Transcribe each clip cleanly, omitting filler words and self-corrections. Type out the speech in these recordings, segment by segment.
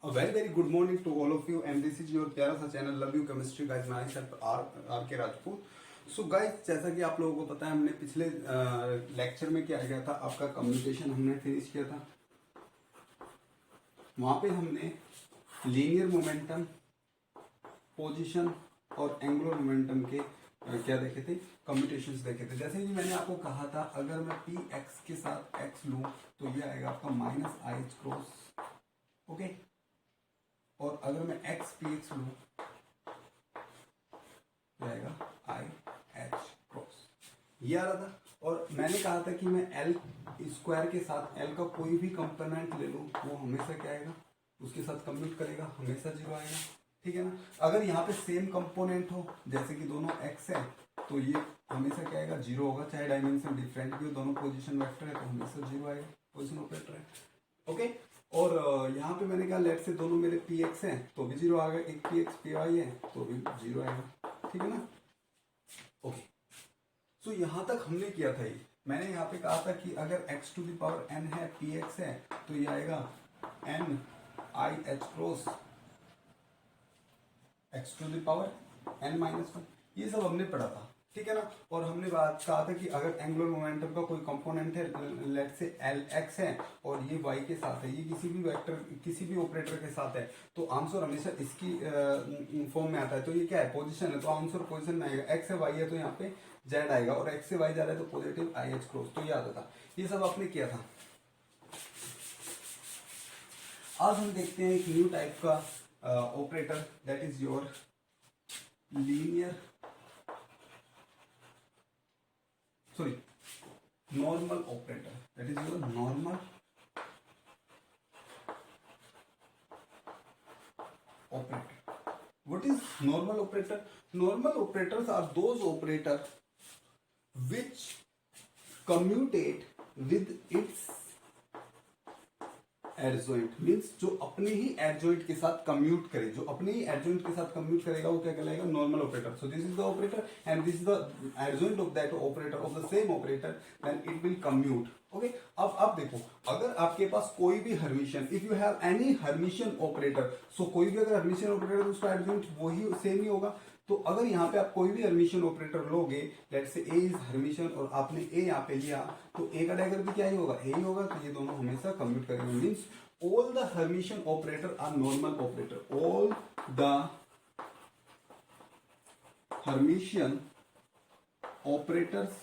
A very very good morning to all of you and this is your प्यारा सा channel love you chemistry guys myself R K Rajput. So guys जैसा कि आप लोगों को पता है हमने पिछले लेक्चर में क्या गया था, आपका कम्युनिकेशन हमने फिनिश किया था। वहां पे हमने लीनियर मोमेंटम, पोजीशन और एंगुलर मोमेंटम के क्या देखे थे, कम्यूटेशंस देखे थे। जैसे कि मैंने आपको कहा था अगर मैं पी एक्स के साथ एक्स लूं तो ये आएगा आपका minus I H cross, okay. और अगर मैं एक्स पी एक्स लूं तो आएगा आई एच क्रॉस, ये आ रहा था। और मैंने कहा था कि मैं एल स्क्वायर के साथ एल का कोई भी कंपोनेंट ले लूं वो हमेशा क्या आएगा, उसके साथ कम्यूट करेगा, हमेशा जीरो आएगा, ठीक है ना। अगर यहाँ पे सेम कंपोनेंट हो जैसे कि दोनों एक्स है तो ये हमेशा क्या आएगा, जीरो होगा, चाहे डायमेंशन डिफरेंट भी हो, दोनों पोजीशन वेक्टर है तो हमेशा जीरो आएगा, पोजीशन ऑपरेटर है, ओके। और यहाँ पे मैंने कहा लेट से दोनों मेरे पी एक्स है तो भी जीरो आ गया, एक पी एक्स पी वाई है तो भी जीरो आएगा, ठीक है ना, ओके। सो यहाँ तक हमने किया था ये। मैंने यहाँ पे कहा था कि अगर x to the power n है, पी एक्स है तो ये आएगा n I H cross x to the power n minus one, ये सब हमने पढ़ा था, ठीक है ना। और हमने बात कहा था कि अगर एंगुलर मोमेंटम का कोई कंपोनेंट है, लेट से एल एक्स है और ये वाई के साथ है, ये किसी भी वेक्टर किसी भी ऑपरेटर के साथ है तो आंसर हमेशा इसकी फॉर्म में आता है। तो ये क्या है, पोजीशन है तो आंसर पोजीशन में आएगा, एक्स से वाई है तो यहाँ पे जेड आएगा, और एक्स से वाई जा रहा है तो पॉजिटिव आई एच क्रॉस, तो ये आता था, ये सब आपने किया था। आज हम देखते हैं एक न्यू टाइप का operator that is your linear normal operator, that is your normal operator. What is normal operator? Normal operators are those operators which commutate with its adjoint, means जो अपने ही एडजॉइंट के साथ कम्यूट करे, जो अपने ही adjoint के साथ कम्यूट करेगा वो क्या कहलाएगा, normal operator. So this is the operator and this is the adjoint of that operator of the same operator, then it will commute, okay. अब देखो अगर आपके पास कोई भी hermitian, if you have any hermitian operator, so कोई भी अगर हर्मिशन ऑपरेटर है उसका एडजॉइंट वही सेम ही होगा। तो अगर यहाँ पे आप कोई भी हर्मिशन ऑपरेटर लोगे, लेट से ए इज हर्मिशन और आपने ए यहाँ पे लिया तो ए का डायगर भी क्या ही होगा, ए ही होगा, तो ये दोनों हमेशा कम्यूट करेंगे। Means all the Hermitian operator are normal operator, all the Hermitian operators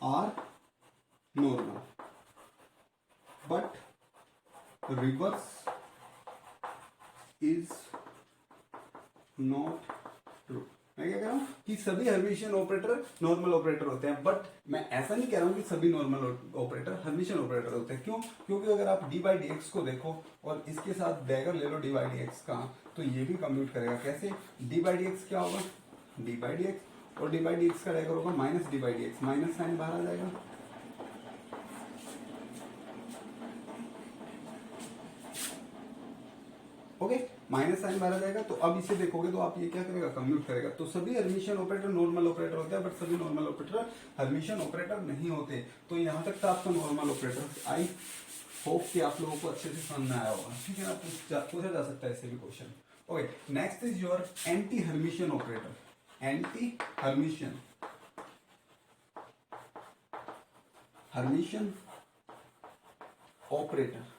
are normal, but reverse is not true। मैं क्या कह रहा हूं कि सभी हर्मिशियन ऑपरेटर नॉर्मल ऑपरेटर होते हैं, बट मैं ऐसा नहीं कह रहा हूं कि सभी नॉर्मल ऑपरेटर हर्मिशियन ऑपरेटर होते हैं। क्यों? क्योंकि अगर आप डी बाई डी एक्स को देखो और इसके साथ डैगर ले लो डी बाई डी एक्स का, तो ये भी कम्प्यूट करेगा। कैसे? डी बाई डी एक्स क्या होगा, डी बाई डी एक्स, और डी बाई डी एक्स का डैगर होगा minus D by D X, minus sign बाहर आ जाएगा, ओके, माइनस साइन बाहर आ जाएगा। तो अब इसे देखोगे तो आप ये क्या करेगा, कम्यूट करेगा। तो सभी हर्मिशियन ऑपरेटर नॉर्मल ऑपरेटर होते हैं, बट सभी नॉर्मल ऑपरेटर हर्मिशियन ऑपरेटर नहीं होते। तो यहां तक था आपका नॉर्मल ऑपरेटर। आई होप कि आप लोगों को अच्छे से समझ में आया होगा, ठीक है ना। पूछा जा सकता है ऐसे भी question, okay. Next is your anti Hermitian operator, anti Hermitian Hermitian operator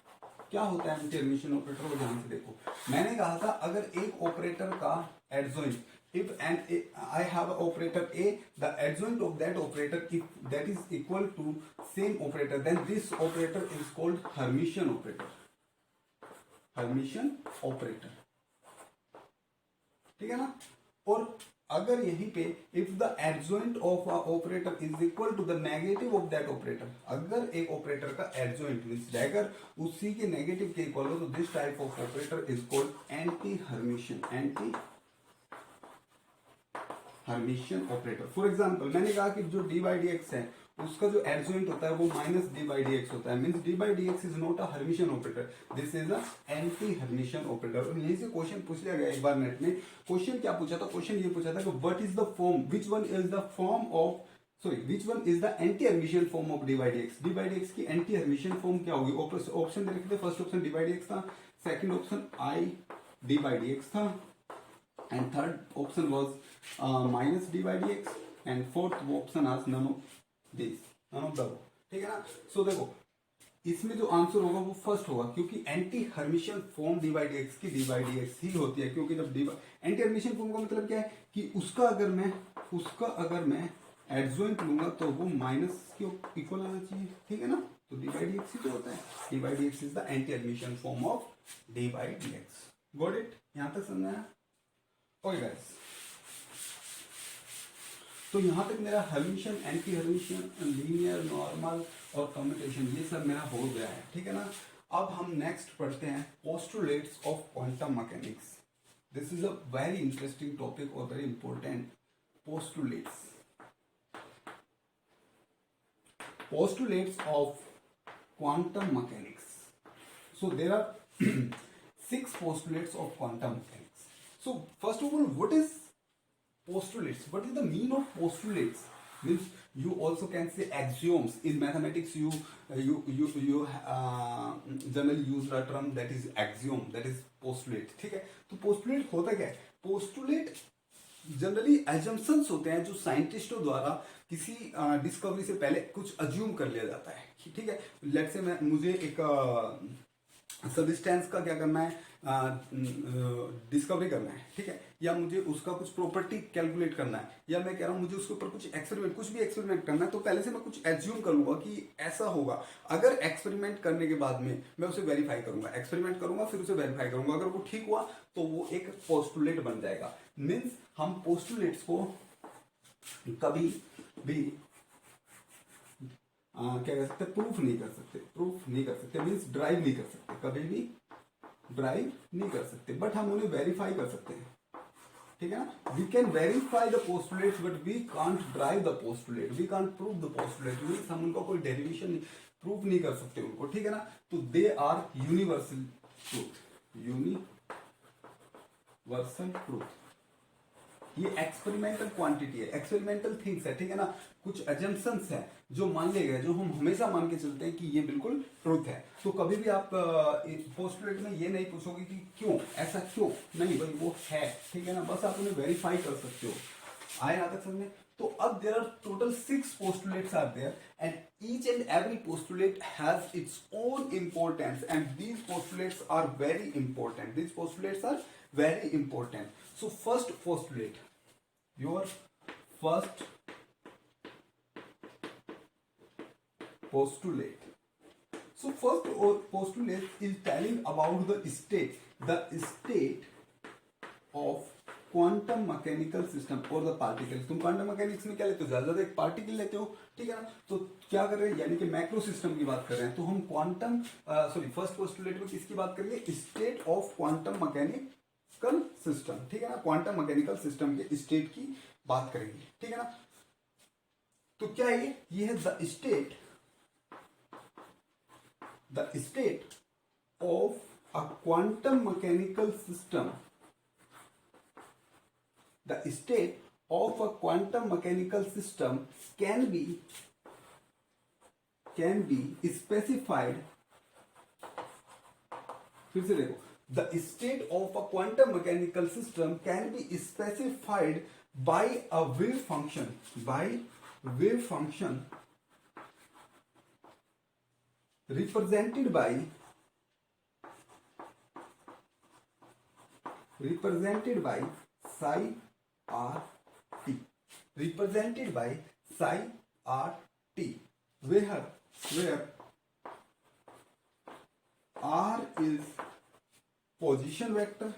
क्या होता है। एंटी हर्मिशियन ऑपरेटर को ध्यान से देखो। मैंने कहा था अगर एक ऑपरेटर का adjoint, if and I have a operator A, the adjoint of that operator if that is equal to same operator, then this operator is called Hermitian operator, Hermitian operator, ठीक है ना। और अगर यहीं पे if the adjoint of a operator is equal to the negative of that operator, अगर एक operator का एडजॉइंट मींस डैगर उसी के नेगेटिव के इक्वल हो, तो this type of operator is called anti Hermitian, anti Hermitian operator. For example मैंने कहा कि जो डी बाई डी एक्स है उसका जो एडजॉइंट होता है वो minus D by D x होता है, means D by D x is not a Hermitian operator, this is a anti Hermitian operator. और यहीं से क्वेश्चन पूछ लिया गया एक बार नेट में। क्वेश्चन क्या पूछा था, क्वेश्चन ये पूछा था कि what is the form, which one is the form of sorry which one is the anti hermitian form of D by D X? D by D X की एंटी हर्मिशियन फॉर्म क्या होगी? Option दे रखे थे, first option D by D X था, second option I D by D X था, and third option was minus D by D X, and fourth option आज none of this, none of the, ठीक है ना। सो देखो इसमें जो answer होगा वो फर्स्ट होगा, क्योंकि anti hermitian form D by D X की डी बाई डी एक्स ही होती है, क्योंकि जब एंटी हर्मिशियन फॉर्म का मतलब क्या है कि उसका अगर मैं एडजॉइंट लूंगा तो वो माइनस के इक्वल आना चाहिए, ठीक है ना। तो डी बाई डी एक्स ही तो होता है, D by D x is the anti hermitian form of D by D X. Got it? यहां तक समझ आया? ओके गाइस, तो यहां तक मेरा Hermitian, anti Hermitian, linear, normal और कम्यूटेशन ये सब मेरा हो गया है, ठीक है ना। अब हम नेक्स्ट पढ़ते हैं postulates of quantum mechanics. This is a very interesting topic और very important. postulates of quantum mechanics. So there are 6 postulates of quantum mechanics. So first of all, what is postulates? What is the meaning of postulates? Means you also can say axioms. In mathematics, you generally use the term that is axiom, that is postulate. ठीक है? तो postulate होता क्या है? postulate generally assumptions होते हैं जो साइंटिस्टों द्वारा किसी डिस्कवरी से पहले कुछ अज्यूम कर लिया जाता है, ठीक है। लेट्स से मुझे एक सब्सटेंस का क्या करना है, डिस्कवरी करना है, ठीक है, या मुझे उसका कुछ प्रॉपर्टी कैलकुलेट करना है, या मैं कह रहा हूँ मुझे उसके ऊपर कुछ भी एक्सपेरिमेंट करना है, तो पहले से मैं कुछ एज्यूम करूंगा कि ऐसा होगा। अगर एक्सपेरिमेंट करने के बाद में मैं उसे वेरीफाई करूंगा, एक्सपेरिमेंट करूंगा फिर उसे वेरीफाई करूंगा, अगर वो ठीक हुआ तो वो एक पोस्टुलेट बन जाएगा। मीन्स हम पोस्टुलेट्स को कभी भी क्या कर सकते, प्रूफ नहीं कर सकते, मीन्स ड्राइव नहीं कर सकते, कभी भी ड्राइव नहीं कर सकते, बट हम उन्हें वेरीफाई कर सकते हैं, ठीक है ना। We can verify the postulates but we can't drive the postulate, we can't prove the postulate, means हम उनका कोई डेरिवेशन प्रूफ नहीं कर सकते उनको, ठीक है ना। तो दे आर यूनिवर्सल ट्रूथ, ये एक्सपेरिमेंटल क्वांटिटी है, एक्सपेरिमेंटल थिंग्स है, ठीक है ना। कुछ एजम्पशंस है जो मान लिए गए, जो हम हमेशा मान के चलते हैं कि ये बिल्कुल ट्रूथ है। तो कभी भी आप पोस्टुलेट में ये नहीं पूछोगे कि क्यों, ऐसा क्यों, नहीं भाई वो है, ठीक है ना, बस आप उन्हें वेरीफाई कर सकते हो। आए यहाँ तक समझे? तो अब there are total 6 postulates are there, and each and every postulate has its own importance, and these postulates are very important. So first postulate, your first postulate. So first postulate is telling about the state of quantum mechanical system और the particle. तुम quantum mechanics में क्या लेते हो, ज्यादा एक particle लेते हो, ठीक है ना। तो क्या कर रहे हैं, यानी कि मैक्रो सिस्टम की बात कर रहे हैं। तो हम फर्स्ट पोस्टुलेट में किसकी बात करेंगे, state of quantum mechanical system, ठीक है ना। क्वांटम मैकेनिकल सिस्टम के स्टेट की बात करेंगे, ठीक है ना। तो क्या ये है the state of a quantum mechanical system. The state of a quantum mechanical system can be specified. फिर से देखो, the state of a quantum mechanical system can be specified by a wave function, represented by psi RT, represented by psi RT, where R is position vector,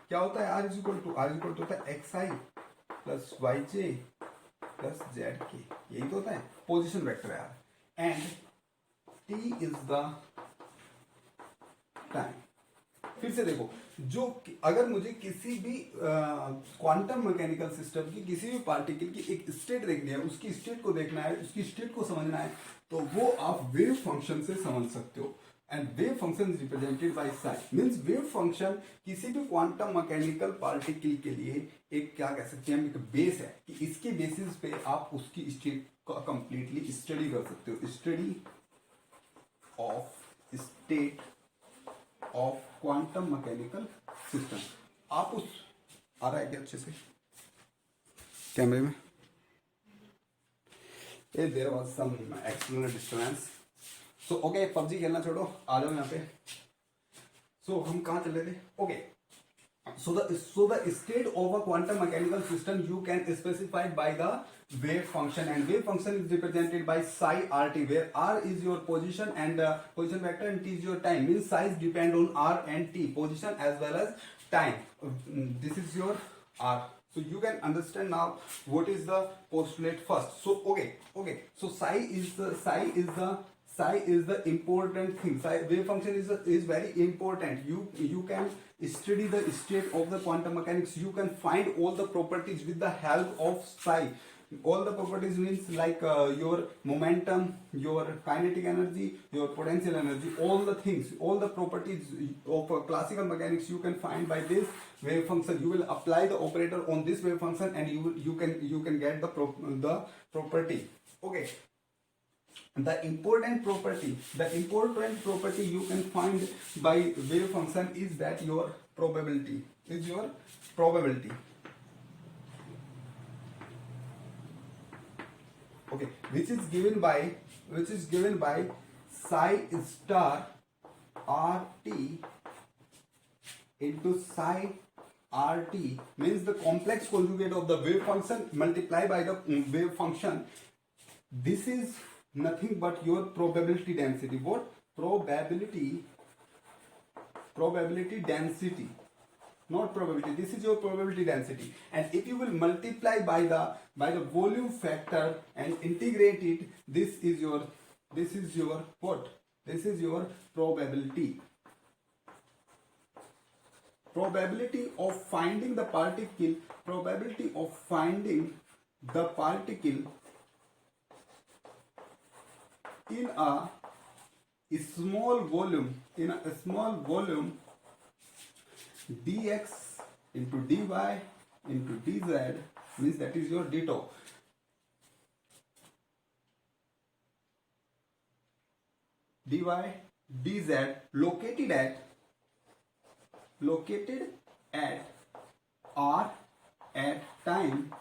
क्या होता है, R equal to होता है xi plus yj plus zk, यही तो होता है, position vector है R, and t is the time. फिर से देखो, जो अगर मुझे किसी भी क्वांटम मैकेनिकल सिस्टम की किसी भी पार्टिकल की एक स्टेट देखनी है, उसकी स्टेट को देखना है, उसकी स्टेट को समझना है, तो वो आप वेव फंक्शन से समझ सकते हो। And wave function is represented by Sai means wave function किसी भी क्वांटम मैकेनिकल पार्टिकल के लिए एक क्या कह सकते हैं हम, एक बेस है कि इसके बेसिस पे आप उसकी स्टेट को कंप्लीटली स्टडी कर सकते हो. Study of state of quantum mechanical system. आप उस आ रहा है क्या अच्छे से कैमरे में? There was some external disturbance. So okay, PUBG खेलना छोड़ो, आ जाओ यहाँ पे. सो हम कहाँ चले थे? Okay, so the state of a quantum mechanical system you can specify by the wave function, and wave function is represented by psi rt, where r is your position and position vector and t is your time. Means size depend on r and t, position as well as time. This is your r. So you can understand now what is the postulate first. So okay, so psi is the important thing. Wave function is very important. You can study the state of the quantum mechanics. You can find all the properties with the help of psi. All the properties means like your momentum, your kinetic energy, your potential energy, all the things, all the properties of classical mechanics you can find by this wave function. You will apply the operator on this wave function and you can get the property. Okay. The important property you can find by wave function is that your probability. Okay, which is given by psi star rt into psi rt, means the complex conjugate of the wave function multiplied by the wave function. This is nothing but your probability density. What? Probability density, not probability. This is your probability density, and if you will multiply by the volume factor and integrate it, this is your what? This is your probability. Probability of finding the particle. Probability of finding the particle in a small volume, dx into dy into dz, means that is your d tau. dy dz located at r at time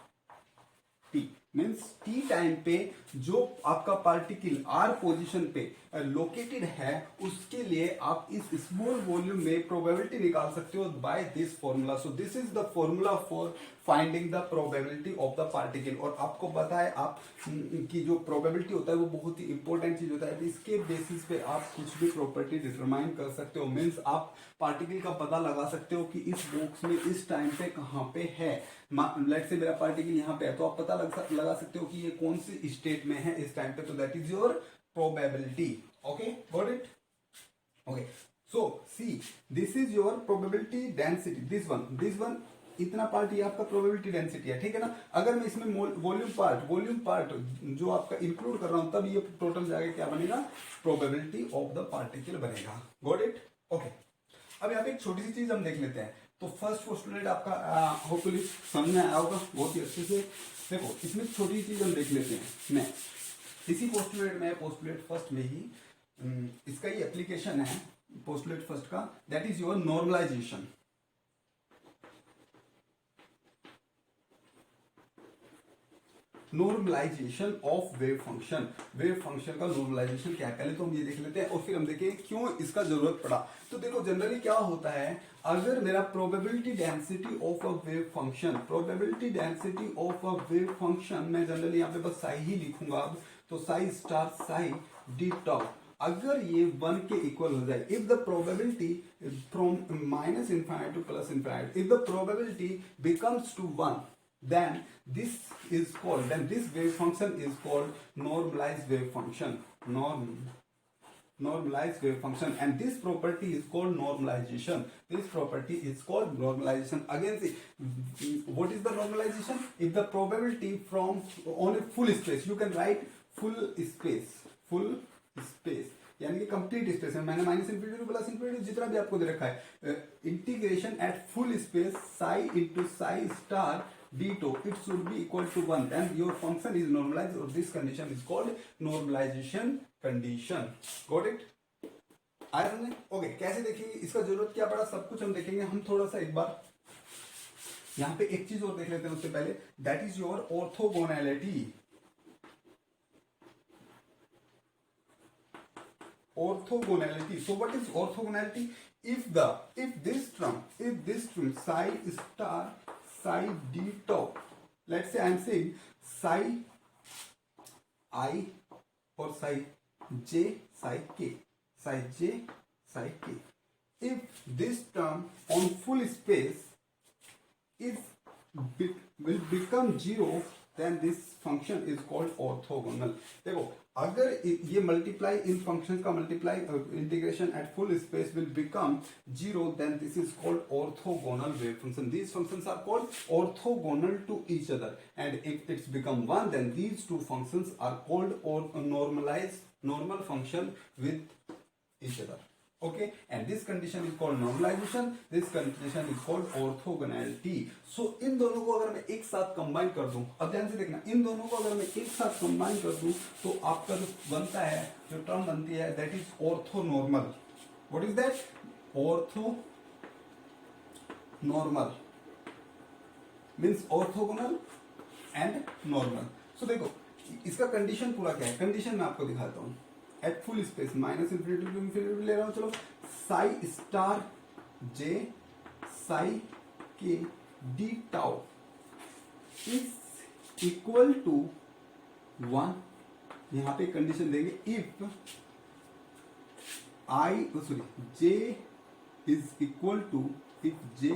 t, means T time पे जो आपका particle are position पे located है, उसके लिए आप इस small volume में प्रोबेबिलिटी निकाल सकते हो by this formula. So this is the formula for finding the probability of the particle. और आपको पता है आप की जो प्रोबेबिलिटी होता है वो बहुत ही इंपॉर्टेंट चीज होता है. तो इसके बेसिस पे आप कुछ भी प्रॉपर्टी डिटरमाइन कर सकते हो. मीन्स आप पार्टिकल का पता लगा सकते हो कि इस बॉक्स में इस टाइम पे कहाँ पे है. लेट्स से मेरा पार्टिकल यहाँ पे है, तो आप पता लगा सकते हो कि ये कौन सी स्टेट में है इस टाइम पे. तो that is your probability. Okay, got it? Okay, so see this is your probability density. This one इतना पार्ट ये आपका प्रोबेबिलिटी डेंसिटी है, ठीक है ना. अगर मैं इसमें वॉल्यूम पार्ट जो आपका इंक्लूड कर रहा हूं, तब ये टोटल जाके क्या बनेगा? प्रोबेबिलिटी ऑफ द पार्टिकल बनेगा. Got it? ओके, अब यहाँ पे एक छोटी सी चीज हम देख लेते हैं. तो फर्स्ट पोस्टुलेट आपका होपफुली समझ में आया होगा बहुत ही अच्छे से. देखो, इसमें छोटी सी चीज हम देख लेते हैं. मैं इसी पोस्टुलेट फर्स्ट में ही इसका ये एप्लीकेशन है पोस्टुलेट फर्स्ट का, that is your normalization. Normalization of wave function. Wave function का नॉर्मलाइजेशन क्या है, पहले तो हम ये देख लेते हैं और फिर हम देखें क्यों इसका जरूरत पड़ा. तो देखो, जनरली क्या होता है, अगर मेरा probability density of a wave function, मैं जनरली यहाँ पे बस साई ही लिखूंगा. अब तो psi star psi D tau, अगर ये 1 के इक्वल हो जाए, if the probability from minus infinite to plus infinite, if the probability becomes to 1, then this wave function is called normalized wave function. Normalized wave function, and this property is called normalization. Again, see, what is the normalization? If the probability from on a full space, you can write full space. यानी कि complete space में, मैंने minus infinity plus infinity जितना भी आपको दे रखा है, integration eight full space Sai into Sai star d tau, it should be equal to 1, then your function is normalized, or this condition is called normalization condition. Got it? आया समझे? Okay, कैसे देखेंगे, इसका जरूरत क्या पड़ा, सब कुछ हम देखेंगे. हम थोड़ा सा एक बार यहां पे एक चीज और देख लेते हैं उससे पहले, that is your orthogonality. Orthogonality. So what is orthogonality? If this term psi star psi d tau, let's say I am saying psi I or psi j psi k, psi j psi k. If this term on full space will become 0, then this function is called orthogonal. देखो, अगर ये multiply in function का multiply integration eight full space will become 0, then this is called orthogonal wave function. These functions are called orthogonal to each other, and if it's become 1, then these two functions are called or normal function with each other. Okay, and this condition is called normalization. This condition is called orthogonality. So इन दोनों को अगर मैं एक साथ combine कर दूं, अब ध्यान से देखना, इन दोनों को अगर मैं एक साथ कंबाइन कर दूं तो आपका जो बनता है, जो टर्म बनती है, that is orthonormal. What is that? Orthonormal means orthogonal and normal. So देखो, इसका कंडीशन पूरा क्या है, कंडीशन मैं आपको दिखाता हूं. At full space minus infinity to infinity ले रहा हूं. चलो, psi star J psi K D tau is equal to 1. यहां पे कंडीशन देंगे, if J is equal to, if J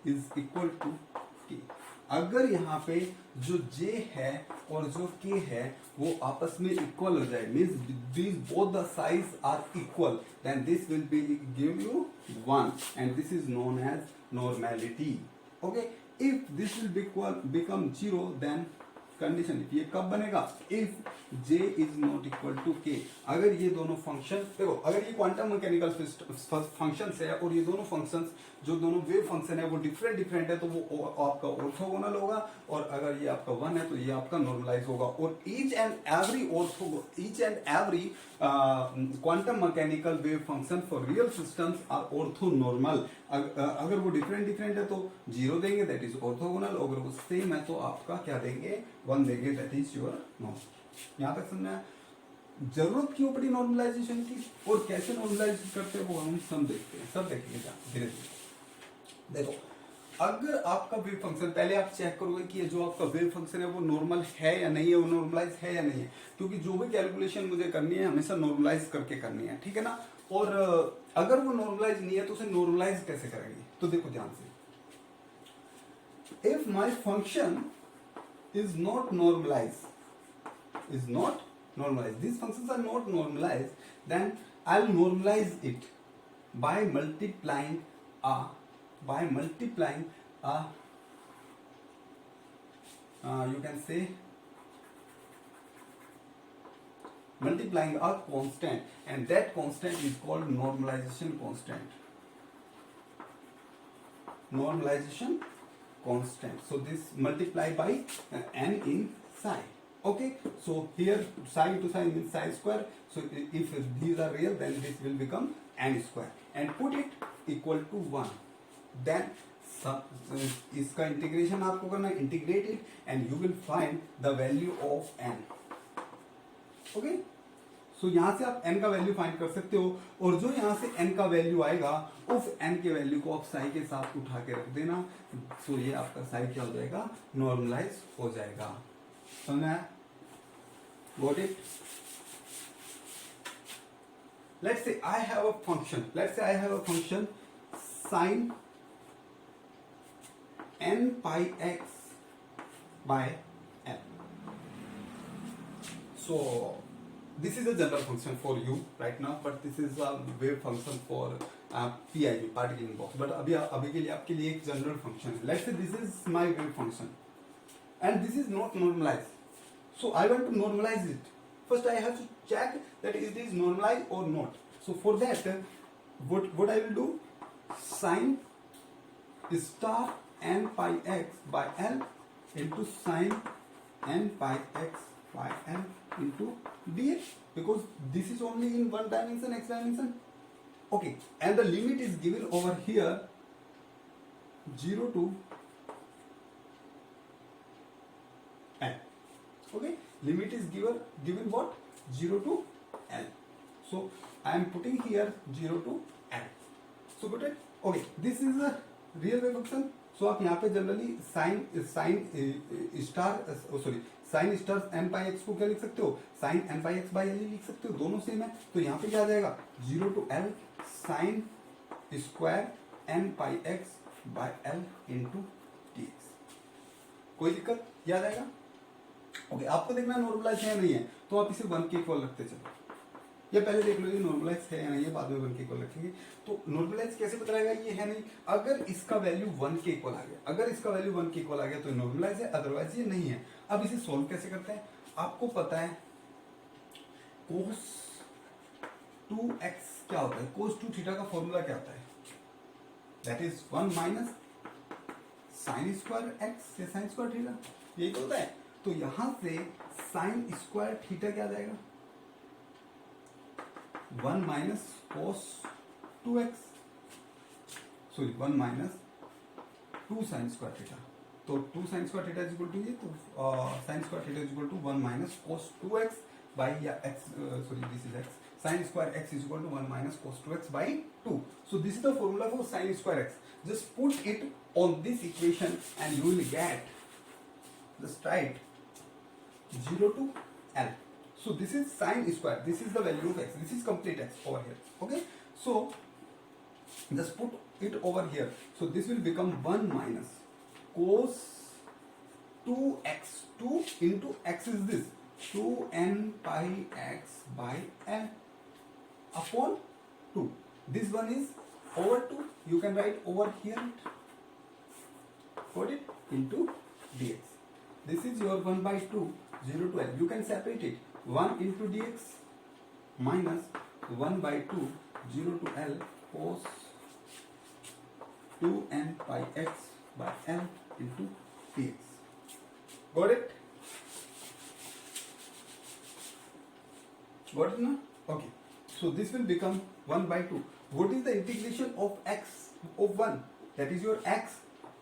is equal to K. अगर यहाँ पे जो j है और जो k है वो आपस में इक्वल हो जाए, means these both the sides are equal, then this will be give you 1, and this is known as normality. Okay, if this will become 0, then condition ये कब बनेगा, if j is not equal to k. अगर ये दोनों function, देखो, अगर ये quantum mechanical functions है और ये दोनों फंक्शंस, जो दोनों वेव फंक्शन है वो डिफरेंट है, तो वो आपका ऑर्थोगोनल होगा, और अगर ये आपका 1 है तो ये आपका नॉर्मलाइज होगा. और each and every quantum mechanical wave function for real systems are orthonormal. अगर वो डिफरेंट है तो 0 देंगे, दैट इज ऑर्थोगोनल. अगर वो सेम है तो आपका क्या देंगे, 1 देंगे, दैट इज योर नॉर्मल. यहां तक समझना. जरूरत क्यों पड़ी नॉर्मलाइजेशन की और कैसे नॉर्मलाइज करते हैं वो हम सब देखते हैं, सब देखेंगे धीरे धीरे. देखो, अगर आपका वेव फंक्शन, पहले आप चेक करोगे कि ये जो आपका वेव फंक्शन है वो नॉर्मल है या नहीं है, वो नॉर्मलाइज है या नहीं है, क्योंकि जो भी कैलकुलेशन मुझे करनी है हमेशा नॉर्मलाइज करके करनी है, ठीक है ना. और अगर वो नॉर्मलाइज नहीं है तो उसे नॉर्मलाइज कैसे करेंगे, तो देखो ध्यान से, if my function is not normalized, these functions are not normalized, then I'll normalize it by multiplying a you can say multiplying a constant, and that constant is called normalization constant. So this multiply by n in psi. Okay, so here psi into psi means psi square. So if these are real, then this will become n square, and put it equal to 1. Then इसका integration आपको करना है, integrate it, and you will find the value of n. Okay, so यहां से आप n का value find कर सकते हो, और जो यहां से n का वैल्यू आएगा उस n के वैल्यू को आप साई के साथ उठा के रख देना. सो ये आपका साई क्या हो जाएगा, नॉर्मलाइज हो जाएगा. समझ आया? Got it? Let's say I have a function sine n pi x by n. So this is a general function for you right now, but this is a wave function for PIV, particle in box. But अभी के लिए आपके लिए एक general function है. Let's say this is my wave function and this is not normalized. So I want to normalize it. First I have to check that it is normalized or not. So for that, what I will do, sin star n pi x by L into sin n pi x by L into dx, because this is only in one dimension, x dimension. Okay, and the limit is given over here 0 to L. Okay, limit is given what, 0 to L. So I am putting here 0 to L. So got it? Okay, this is a real wave function. So आप यहाँ पे generally sine star N pi X को क्या लिख सकते हो, sine N pi X by L लिख सकते हो, दोनों सेम है. तो यहाँ पे क्या आ जाएगा, 0 to L sine square N pi X by L into D X. कोई दिक्कत, याद आएगा? ओके, आपको देखना नॉर्मलाइज है नहीं है, तो आप इसे 1 के इक्वल रखते चलो. ये पहले देख लो ये नॉर्मलाइज है या नहीं है, बाद में 1 के इक्वल रखेंगे. तो नॉर्मलाइज कैसे पता रहेगा ये है नहीं, अगर इसका वैल्यू 1 के इक्वल आ गया, अगर इसका वैल्यू 1 के इक्वल आ गया तो नॉर्मलाइज है, अदरवाइज ये नहीं है. अब इसे सॉल्व कैसे करते हैं, आपको पता है cos 2x क्या होता है, cos 2 थीटा का फॉर्मूला क्या होता है, that is 1 minus sine square x या साइन स्क्वायर थीटा, यही तो होता है. तो यहां से साइन स्क्वायर थीटा क्या आ जाएगा, 1 minus cos 2x, sorry 1 minus 2 sine square theta. तो 2 sine square theta is equal to ये, तो sine square theta is equal to 1 minus cos 2x by या x, sorry this is x, sine square x is equal to 1 minus cos 2x by 2. So this is the formula for sine square x. Just put it on this equation and you will gate, just right 0 to L. So this is sine square, this is the value of x, this is complete x over here. Okay, so just put it over here. So this will become 1 minus cos 2x, 2 into x is this 2n pi x by L upon 2. This one is over 2, you can write over here, put it into dx. This is your 1 by 2, 0 to L. You can separate it, 1 into dx minus 1 by 2, 0 to L cos 2n pi x by L into dx. Got it? Got it now? Okay. So this will become 1 by 2. What is the integration of x of 1? That is your x,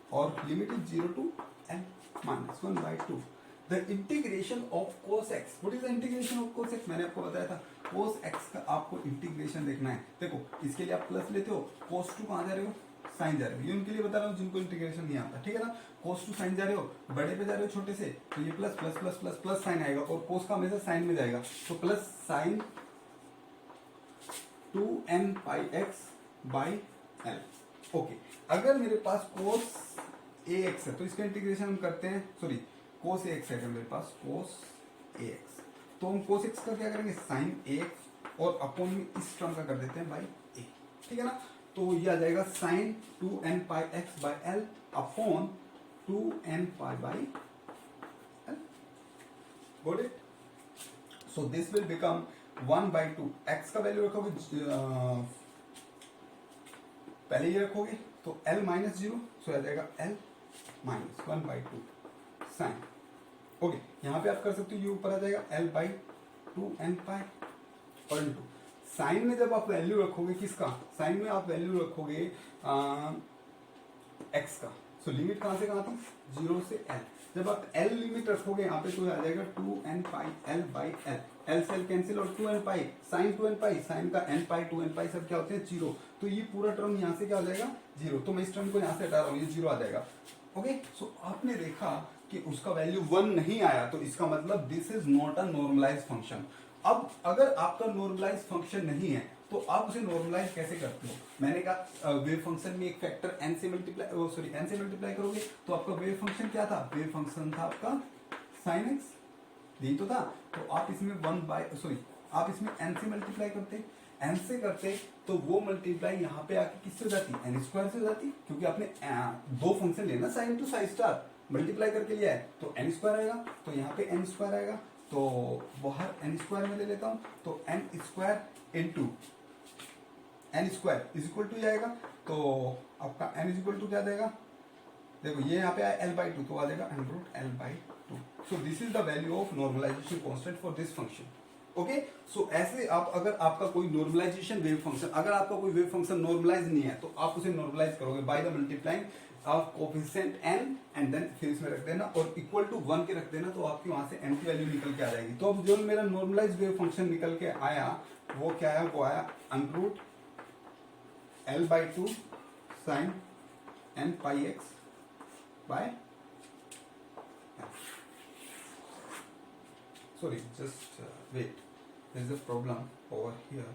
or limit is 0 to L minus 1 by 2. The integration of cos x. What is the integration of cos x? मैंने आपको बताया था cos x का आपको integration देखना है. देखो इसके लिए आप प्लस लेते हो, cos 2 कहाँ जा रहे हो, साइन जा रहे हो. ये उनके लिए बता रहा हूँ जिनको इंटीग्रेशन नहीं आता, ठीक है ना. cos 2 साइन जा रहे हो, बड़े पे जा रहे हो छोटे से, तो ये plus plus plus plus plus sign आएगा, और cos का हमेशा साइन में जाएगा, तो plus sign 2n pi x by L. Okay, अगर मेरे पास cos ax है तो इसका इंटीग्रेशन हम करते हैं, सॉरी cos ax है मेरे पास, cos ax, तो हम cos x का क्या करेंगे, sin ax, और अपॉन में इस टर्म का कर देते हैं बाई a, ठीक है ना. तो ये आ जाएगा sin 2n pi x by L upon 2n pi by L. Got it? So this will become 1 by 2. x का वैल्यू रखोगे पहले ये रखोगे तो L माइनस 0, सो आ जाएगा L minus 1 by 2 sine. Okay, यहाँ पे आप कर सकते हो, ये ऊपर आ जाएगा L बाई 2n पाई और इंटू साइन में जब आप वैल्यू रखोगे किसका, साइन में आप वैल्यू रखोगे x का. सो लिमिट कहाँ से कहाँ थी, 0 से L. जब आप L लिमिट रखोगे यहाँ पे तो आ जाएगा 2n pi L by L. L से L कैंसिल और 2n पाई, साइन 2n पाई, साइन का n पाई 2n पाई सब क्या होते हैं 0. तो ये पूरा टर्म यहाँ से क्या हो जाएगा 0. तो मैं इस टर्म को यहाँ से हटा रहा हूँ, ये 0 आ जाएगा. ओके, सो आपने देखा कि उसका वैल्यू 1 नहीं आया, तो इसका मतलब this is not a normalize function. अब अगर आपका नॉर्मलाइज फंक्शन नहीं है तो आप उसे नॉर्मलाइज कैसे करते हो. मैंने कहा वेव फंक्शन में एक फैक्टर n से मल्टीप्लाई करोगे, तो आपका वेव फंक्शन क्या था, वेव फंक्शन था आपका sin x, यही तो था. तो आप इसमें आप इसमें n से मल्टीप्लाई करते, n से करते तो वो मल्टीप्लाई यहाँ पे आके किससे हो जाती, n स्क्वायर से हो जाती, क्योंकि आपने दो फंक्शन लेना sign to sign star multiply करके लिया है, तो n स्क्वायर आएगा, तो यहाँ पे n स्क्वायर आएगा. तो बाहर एन स्क्वायर में ले लेता हूं, तो N square into N square is equal to जाएगा, तो आपका एन इज इक्वल टू क्या देगा, देखो ये यहाँ पे आया एल बाई टू, तो आ जाएगा under root L by two. So this is the value of normalisation constant for this function. Okay, so ऐसे आप अगर आपका कोई नॉर्मलाइजेशन वेव फंक्शन, अगर आपका कोई वेव फंक्शन नॉर्मलाइज नहीं है तो आप उसे नॉर्मलाइज करोगे by the multiplying of coefficient N and then फिर इसमें रख देना और इक्वल टू 1 के रख देना, तो आपकी वहां से एन की वैल्यू निकल के आ जाएगी। तो अब जो मेरा नॉर्मलाइज वेव फंक्शन निकल के आया वो क्या है, वो आया under root L by two sine N pi X by, sorry, just wait, there is a problem over here.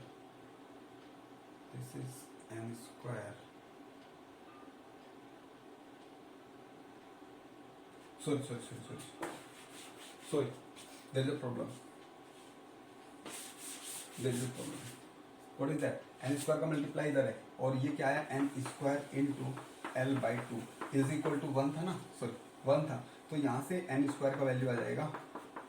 This is n square, sorry, there is a problem, what is that, n square का multiply इधर है और ये क्या है n square into L by two is equal to 1 था ना, sorry 1 था, तो यहाँ से n स्क्वायर का वैल्यू आ जाएगा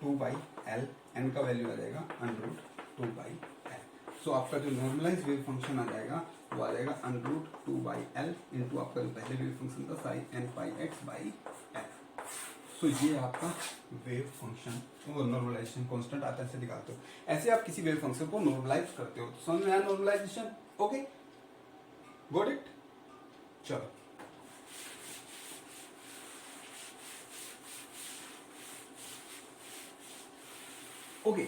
2 बाई एल, एन का वैल्यू आ जाएगा अंडर रूट 2 बाई एल। सो आपका जो नॉर्मलाइज वेव फंक्शन आ जाएगा वो आ जाएगा under root 2 by L into आपका जो पहले वेव फंक्शन था sine N pi X by L. So ये आपका वेव फंक्शन नॉर्मलाइजेशन कांस्टेंट आता है, ऐसे निकालते हो। ऐसे आप किसी वेव फंक्शन को नॉर्मलाइज करते हो, तो समझ में आया नॉर्मलाइजेशन। Okay, got it. चलो ओके,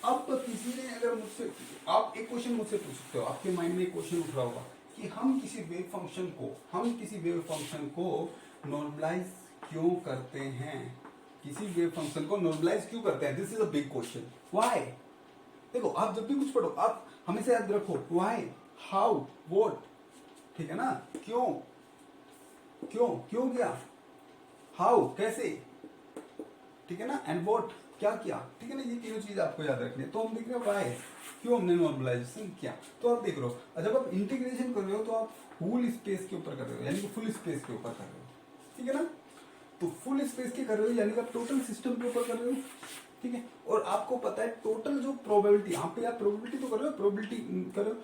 अब किसी ने अगर मुझसे, आप एक क्वेश्चन मुझसे पूछ सकते हो, आपके माइंड में एक क्वेश्चन उठ रहा होगा कि हम किसी वेव फंक्शन को नॉर्मलाइज क्यों करते हैं, किसी वेव फंक्शन को नॉर्मलाइज क्यों करते हैं। This is a big question. Why, देखो आप जब भी कुछ पढ़ो आप हमेशा याद रखो व्हाई, हाउ, व्हाट, ठीक है ना, क्यों किया, हाउ कैसे, ठीक है ना, एंड व्हाट क्या किया, ठीक है ना, ये तीनों चीज आपको याद रखनी है। तो हम देख रहे हैं व्हाई, क्यों हमने नॉर्मलाइजेशन किया। तो आप देख रहे हो जब आप इंटीग्रेशन कर रहे हो तो आप फुल स्पेस के ऊपर कर रहे हो, यानी कि फुल स्पेस के ऊपर कर रहे हो, ठीक है ना। तो फुल स्पेस के कर रहे हो यानी कि आप टोटल सिस्टम के ऊपर कर रहे हो, ठीक है। और आपको पता है टोटल जो प्रोबेबिलिटी, यहाँ पे आप प्रोबेबिलिटी तो कर रहे हो, प्रोबेबिलिटी कर रहे हो,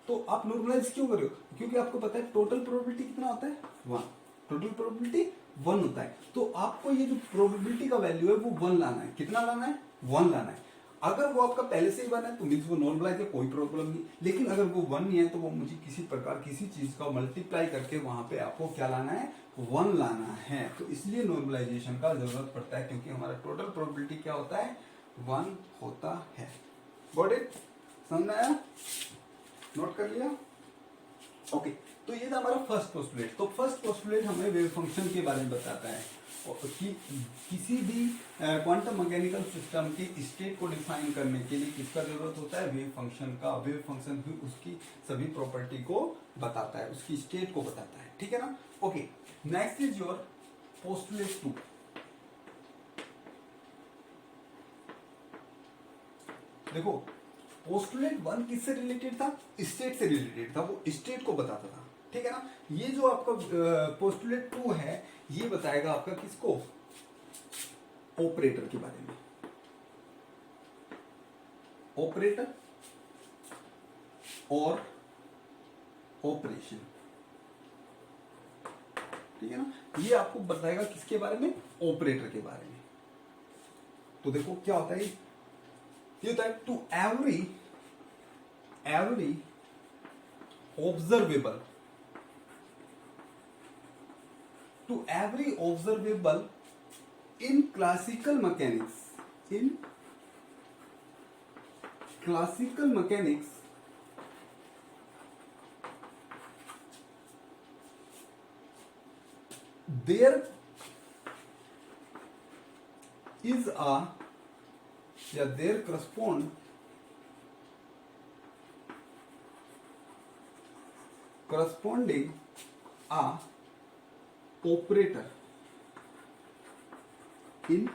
तो आप नॉर्मलाइज क्यों कर रहे हो, क्योंकि आपको पता है टोटल प्रोबेबिलिटी कितना होता है 1, टोटल प्रोबेबिलिटी 1 होता है। तो आपको ये जो प्रोबेबिलिटी का वैल्यू है वो 1 लाना है। कितना लाना है, 1 लाना है। अगर वो आपका पहले से ही 1 है तो मीन्स वो नॉर्मलाइज है, कोई प्रॉब्लम नहीं। लेकिन अगर वो 1 नहीं है तो वो मुझे किसी प्रकार किसी चीज का मल्टीप्लाई करके वहां पे आपको क्या लाना है, 1 लाना है। तो इसलिए नॉर्मलाइजेशन का जरूरत पड़ता है, क्योंकि हमारा टोटल प्रोबेबिलिटी क्या होता है, 1 होता है। गॉट इट, समझ में आया, नोट कर लिया। ओके, तो ये था हमारा फर्स्ट पोस्टुलेट। तो फर्स्ट पोस्टुलेट हमें वेव फंक्शन के बारे में बताता है कि किसी भी क्वांटम मैकेनिकल सिस्टम की स्टेट को डिफाइन करने के लिए किसका जरूरत होता है, वेव फंक्शन का। वेव फंक्शन भी उसकी सभी प्रॉपर्टी को बताता है, उसकी स्टेट को बताता है, ठीक है ना। Okay, next is your postulate 2। देखो पोस्टुलेट 1 किससे रिलेटेड था, स्टेट से रिलेटेड था, वो स्टेट को बताता था, ठीक है ना। ये जो आपका पोस्टुलेट 2 है ये बताएगा आपका किसको, ऑपरेटर के बारे में, ऑपरेटर और ऑपरेशन, ठीक है ना। ये आपको बताएगा किसके बारे में, ऑपरेटर के बारे में। तो देखो क्या होता है, ये होता है to every observable, to every observable in classical mechanics, there is a, या there corresponding a operator in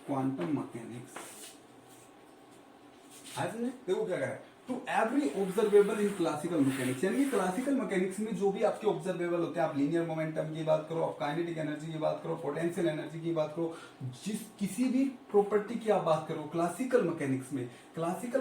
quantum mechanics। आज ने देखो क्या कह रहा है, to every observable in classical mechanics, यानी कि क्लासिकल मैकेनिक्स में जो भी आपके ऑब्जर्वेबल होते हैं, आप लीनियर मोमेंटम की बात करो, आप काइनेटिक एनर्जी की बात करो, पोटेंशियल एनर्जी की बात करो, जिस किसी भी प्रॉपर्टी की आप बात करो क्लासिकल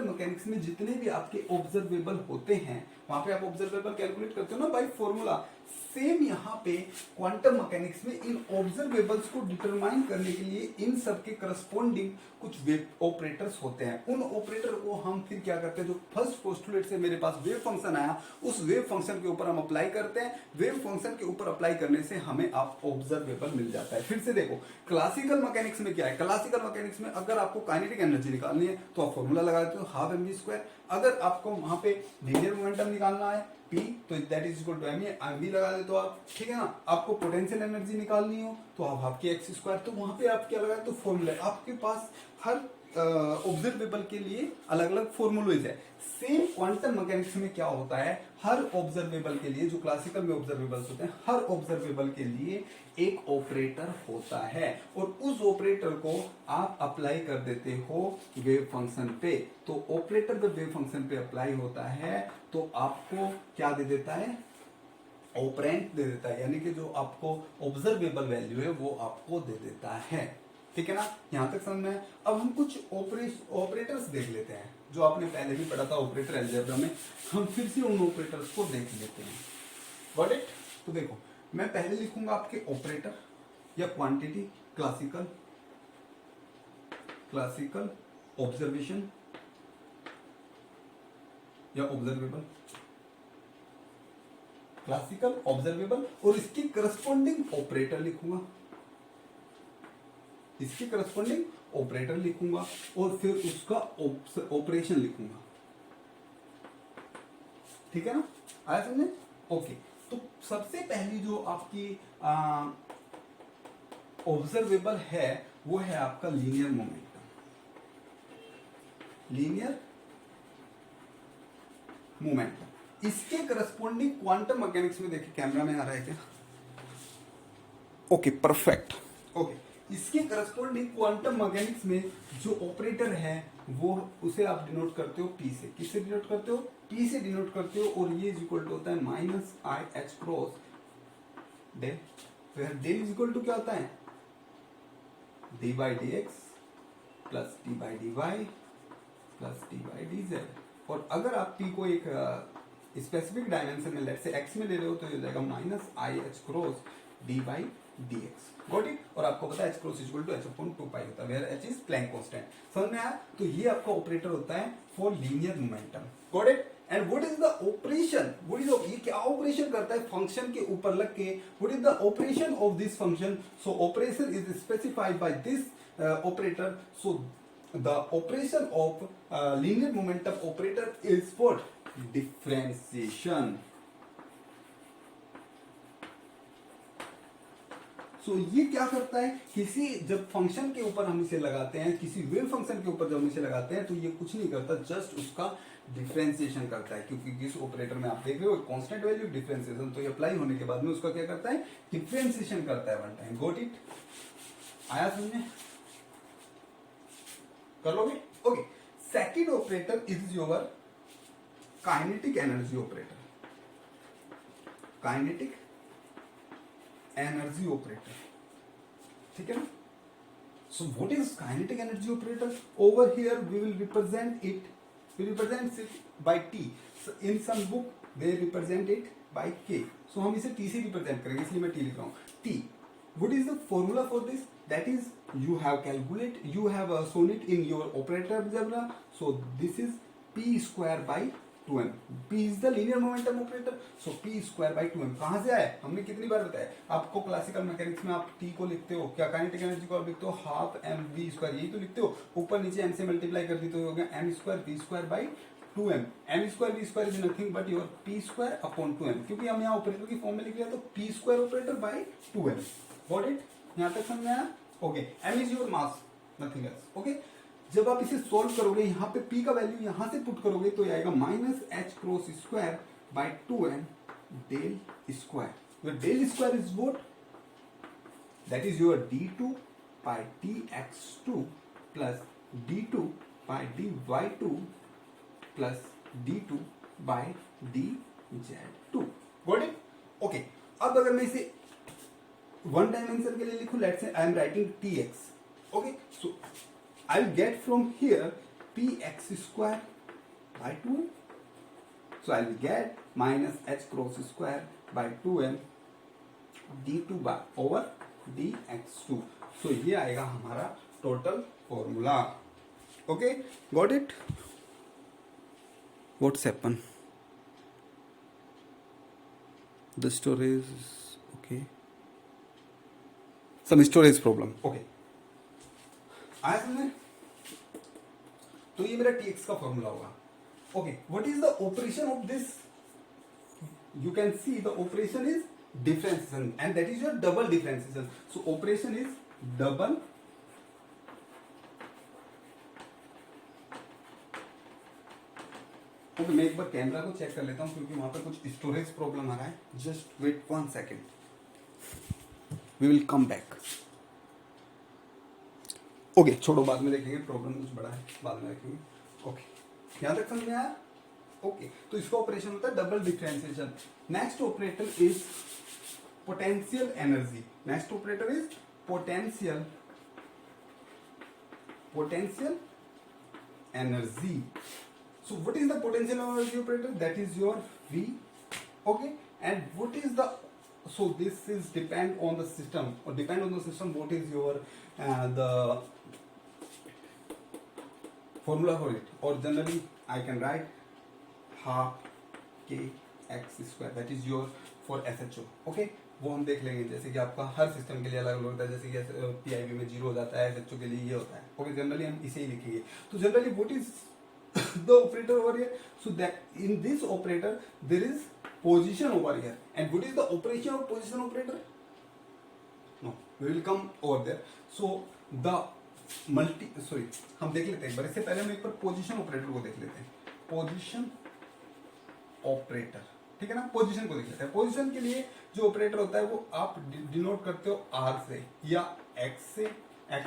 मैकेनिक्स में जितने भी आपके ऑब्जर्वेबल होते हैं, वहां पे आप ऑब्जर्वेबल कैलकुलेट करते हो ना बाय फॉर्मूला। सेम यहाँ पे क्वांटम मैकेनिक्स में इन ऑब्जर्वेबल्स को डिटरमाइन करने के लिए इन सब के करस्पॉन्डिंग कुछ वेव ऑपरेटर्स होते हैं। उन ऑपरेटर को हम फिर क्या करते हैं, जो फर्स्ट पोस्टुलेट से मेरे पास वेव फंक्शन आया, उस वेव फंक्शन के ऊपर हम अप्लाई करते हैं। वेव फंक्शन के ऊपर अप्लाई करने से हमें आप ऑब्जर्वेबल मिल जाता है। फिर से देखो क्लासिकल मैकेनिक्स में क्या है, क्लासिकल मैकेनिक्स में अगर आपको काइनेटिक एनर्जी निकालनी है तो आप फॉर्मूला लगा देते हो हाफ एम वी स्क्वायर। अगर आपको वहां पे लीनियर मोमेंटम निकालना है P, तो that is equal to M V लगा देते हो आप, ठीक है ना। आपको पोटेंशियल एनर्जी निकालनी हो तो आप हाफ के एक्स स्क्वायर, तो वहां पे आप क्या लगाए, तो फॉर्मूला आपके पास हर ऑब्जर्वेबल के लिए अलग अलग फॉर्मूलेज है। सेम क्वांटम मैकेनिक्स में क्या होता है, हर ऑब्जर्वेबल के लिए, जो क्लासिकल में ऑब्जर्वेबल्स होते हैं, हर ऑब्जर्वेबल के लिए एक ऑपरेटर होता है और उस ऑपरेटर को आप अप्लाई कर देते हो वेव फंक्शन पे। तो ऑपरेटर जब वेव फंक्शन पे अप्लाई होता है तो आपको क्या दे देता है, ऑपरेंट दे देता है, यानी कि जो आपको ऑब्जर्वेबल वैल्यू है वो आपको दे देता है। ठीक है ना, यहां तक समझ में। अब हम कुछ ऑपरेटर्स देख लेते हैं जो आपने पहले भी पढ़ा था ऑपरेटर अलजेब्रा में। हम फिर से उन ऑपरेटर्स को देख लेते हैं। Got it. तो देखो मैं पहले लिखूंगा आपके ऑपरेटर या क्वांटिटी, क्लासिकल ऑब्जर्वेशन या ऑब्जर्वेबल, क्लासिकल ऑब्जर्वेबल, और इसकी करस्पॉन्डिंग ऑपरेटर लिखूंगा, इसके करस्पॉन्डिंग ऑपरेटर लिखूंगा और फिर उसका ऑपरेशन लिखूंगा। ठीक है ना, आया समझे। ओके, तो सबसे पहली जो आपकी ऑब्जर्वेबल है वो है आपका लीनियर मोमेंटम। लीनियर मोमेंटम इसके करस्पॉन्डिंग क्वांटम मैकेनिक्स में, देखिए कैमरा में आ रहा है क्या, ओके परफेक्ट। ओके, इसके करस्पॉन्डिंग क्वांटम मैकेनिक्स में जो ऑपरेटर है वो उसे आप डिनोट करते हो पी से। किससे डिनोट करते हो, पी से डिनोट करते हो, और ये इज इक्वल टू होता है minus I H cross del. तो डेल इज इक्वल टू क्या होता है, D by D X plus D by D Y plus D by D Z. और अगर आप पी को एक स्पेसिफिक डायमेंशन में, लेट से एक्स में ले रहे हो, तो ये हो जाएगा minus I H cross D by D X. Got it. और आपको पता है H cross equal to H upon 2 pi होता है, where H is Planck constant. समझ में आया। तो ये आपका ऑपरेटर होता है for linear momentum. Got it. And what is the operation, what is ये क्या ऑपरेशन करता है फंक्शन के ऊपर लग के, what is the operation of this function. So operation is specified by this operator. So the operation of linear momentum operator is what, differentiation. So ये क्या करता है, किसी जब फंक्शन के ऊपर हम इसे लगाते हैं, किसी वेव फंक्शन के ऊपर जब हम इसे लगाते हैं, तो ये कुछ नहीं करता, जस्ट उसका डिफरेंशिएशन करता है। क्योंकि जिस ऑपरेटर में आप देख रहे हो कांस्टेंट वैल्यू डिफरेंशिएशन, तो ये अप्लाई होने के बाद में उसका क्या करता है, डिफरेंशिएशन करता है वन टाइम। Got it. आया समझ में, कर लोगे। Okay, second operator is your kinetic energy operator. Kinetic energy operator, ठीक है ना। So what is kinetic energy operator, over here we will represent it, we represent it by T. In some book they represent it by K. So हम इसे T से represent करेंगे, इसलिए मैं T लिख रहा हूं। T, what is the formula for this, that is you have calculate, you have shown it in your operator algebra. So this is p square by 2m. p is the linear momentum operator. So p square by 2m कहां से आया, हमने कितनी बार बताया आपको, classical mechanics में आप t को लिखते हो क्या, काइनेटिक एनर्जी को आप लिखते हो हाफ एम वी स्क्वायर, यही तो लिखते हो, ऊपर नीचे m से मल्टीप्लाई कर दी तो हो गया m square v square by 2m। m square v square is nothing but your p square upon 2m, क्योंकि हम यहाँ ऑपरेटर की फॉर्म में लिख लिया, तो p square operator by 2m। Got it, यहाँ तक समझ में आया। Okay, m is your mass, nothing else. Okay, जब आप इसे सोल्व करोगे, यहाँ पे p का वैल्यू यहाँ से पुट करोगे तो आएगा minus H cross square by 2m del square. Your del square is what, that is your d2 by dx2 plus d2 by dy2 plus d2 by dz2। Got it? Okay, अब अगर मैं इसे one dimension के लिए लिखूं, let's say I am writing tx, okay, so I will get from here px square by 2m, so I will get minus h cross square by 2m d2 by over dx2। so ये आएगा हमारा total formula. Okay, got it? What's happen? The storage, okay, some storage problem. Okay, आया समझ? तो ये मेरा tx का formula होगा। Okay, what is the operation of this? You can see the operation is differentiation, and that is your double differentiation. So operation is double okay, मैं एक बार camera को चेक कर लेता हूँ क्योंकि वहां पर कुछ स्टोरेज प्रॉब्लम आ रहा है। Just wait 1 second, we will come back. Okay, छोड़ो, बाद में देखेंगे, प्रॉब्लम कुछ बड़ा है, बाद में देखेंगे। ओके, यहां तक समझ में आया? ओके, तो इसका ऑपरेशन होता है double differentiation. Next operator is potential energy. Next operator is potential energy. So what is the potential energy operator? That is your V, okay, and what is the, so this is depend on the system, or depend on the system what is your the formula for it, or generally I can write half k x square, that is your for SHO। okay, वो हम देख लेंगे, जैसे कि आपका हर system के लिए अलग अलग होता है, जैसे कि PIV में 0 हो जाता है, SHO के लिए ये होता है। ओके, जनरली हम इसे ही लिखेंगे। तो generally what is the operator over here? So that in this operator there is position over here, and what is the operation of position operator? No, we will come over there. So the हम देख लेते हैं एक बार, इससे पहले हम एक बार position operator को देख लेते हैं। पोजीशन ऑपरेटर, ठीक है ना, पोजीशन को देख लेते हैं। पोजीशन के लिए जो ऑपरेटर होता है वो आप डिनोट करते हो R से या X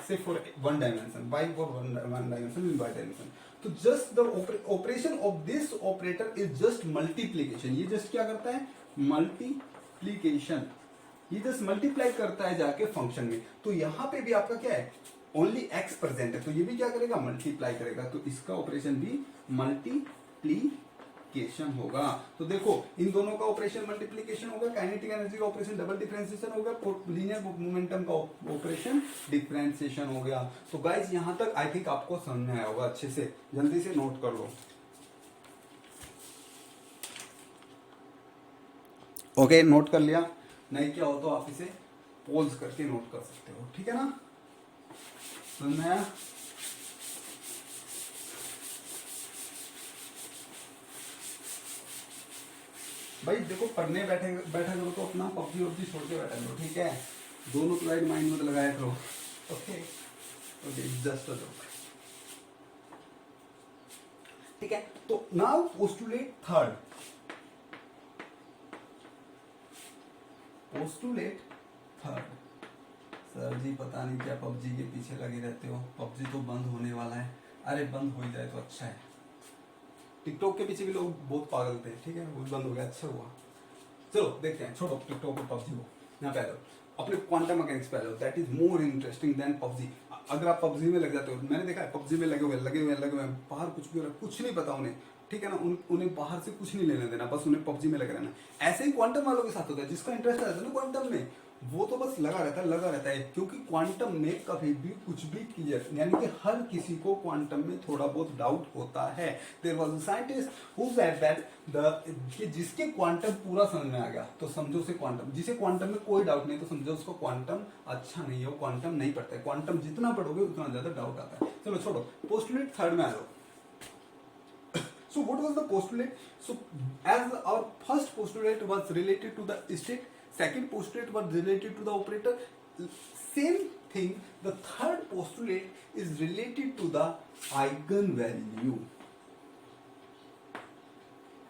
से for one dimension, Y for one dimension, in Y dimension. तो just the operation of this operator is just multiplication. ये जस्ट क्या करता है? मल्टीप्लीकेशन। ये जस्ट मल्टीप्लाई करता है जाके फंक्शन में। तो यहां पे भी आपका क्या है? ओनली x प्रेजेंट है, तो ये भी क्या करेगा? मल्टीप्लाई करेगा। तो इसका ऑपरेशन भी मल्टीप्लीकेशन होगा। तो देखो, इन दोनों का ऑपरेशन मल्टीप्लीकेशन होगा, काइनेटिक एनर्जी का ऑपरेशन डबल डिफरेंशिएशन होगा, लीनियर मोमेंटम का ऑपरेशन डिफरेंशिएशन हो गया। तो गाइज यहां तक आई थिंक आपको समझ में आया होगा अच्छे से। जल्दी से नोट कर लो। ओके, नोट कर लिया? नहीं क्या हो तो आप इसे पॉज करके नोट कर सकते हो, ठीक है ना? समझ में आया? भाई देखो, पढ़ने बैठा करो तो अपना पबजी वबजी छोड़ के बैठा करो, ठीक है? दोनों स्लाइड माइंड में लगाया करो। Okay okay, just a joke, ठीक है? तो now postulate third. Postulate third. Sir जी पता नहीं क्या पबजी के पीछे लगे रहते हो, पबजी तो बंद होने वाला है। अरे बंद हो जाए तो अच्छा है। टिकटॉक के पीछे भी लोग बहुत पागल थे, ठीक है? वो बंद हो गया, अच्छा हुआ। चलो देखते हैं, छोड़ो टिकटॉक और पबजी को। यहाँ पे आ जाओ, अपने क्वांटम मैकेनिक्स पे आ जाओ। That is more interesting than PUBG. अगर आप पबजी में लग जाते हो, मैंने देखा है पबजी में लगे हुए बाहर कुछ भी हो रहा है, कुछ नहीं पता उन्हें, ठीक है ना? उन्हें बाहर से कुछ नहीं लेने देना, बस उन्हें पबजी में लगे रहना। ऐसे ही क्वांटम वालों के साथ होता है, जिसका इंटरेस्ट आता है ना क्वांटम में, वो तो बस लगा रहता है, क्योंकि क्वांटम में कभी भी कुछ भी क्लियर, यानी कि हर किसी को क्वांटम में थोड़ा बहुत डाउट होता है। There was a scientist who said that कि जिसके क्वांटम पूरा समझ में आ गया तो समझो उसे क्वांटम, जिसे क्वांटम में कोई डाउट नहीं तो समझो उसको क्वांटम अच्छा नहीं है, वो क्वांटम नहीं पढ़ता है। क्वांटम जितना पढ़ोगे उतना ज्यादा डाउट आता है। चलो छोड़ो, पोस्टुलेट थर्ड में आ जाओ। So what was the postulate? So as our first postulate was related to the state, second postulate was related to the operator. Same thing, the third postulate is related to the eigenvalue.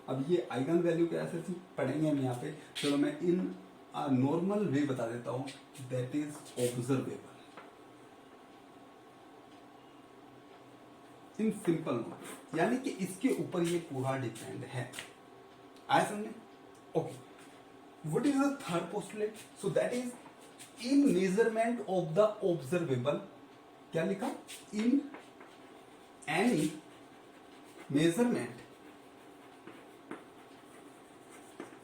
अब ये eigen value कैसे पढ़ेंगे हम यहाँ पे? चलो मैं in normal way बता देता हूँ। That is observable. In simple note, यानी कि इसके ऊपर ये पूरा डिपेंड है। आया समझ में? Okay, what is the third postulate? So that is in measurement of the observable, क्या लिखा? In any measurement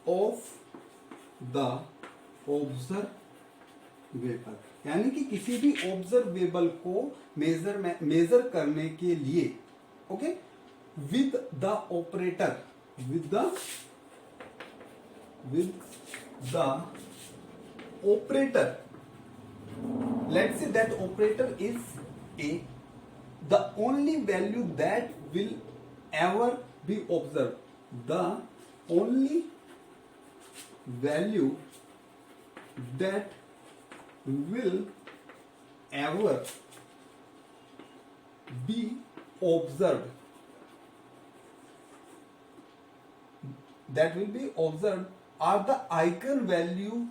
of the observable, यानी कि किसी भी ऑब्जर्वेबल को मेजर करने के लिए, okay, with the operator, with the operator, let's say that operator is a, the only value that will ever be observed, the only value that will ever be observed, that will be observed are the eigenvalue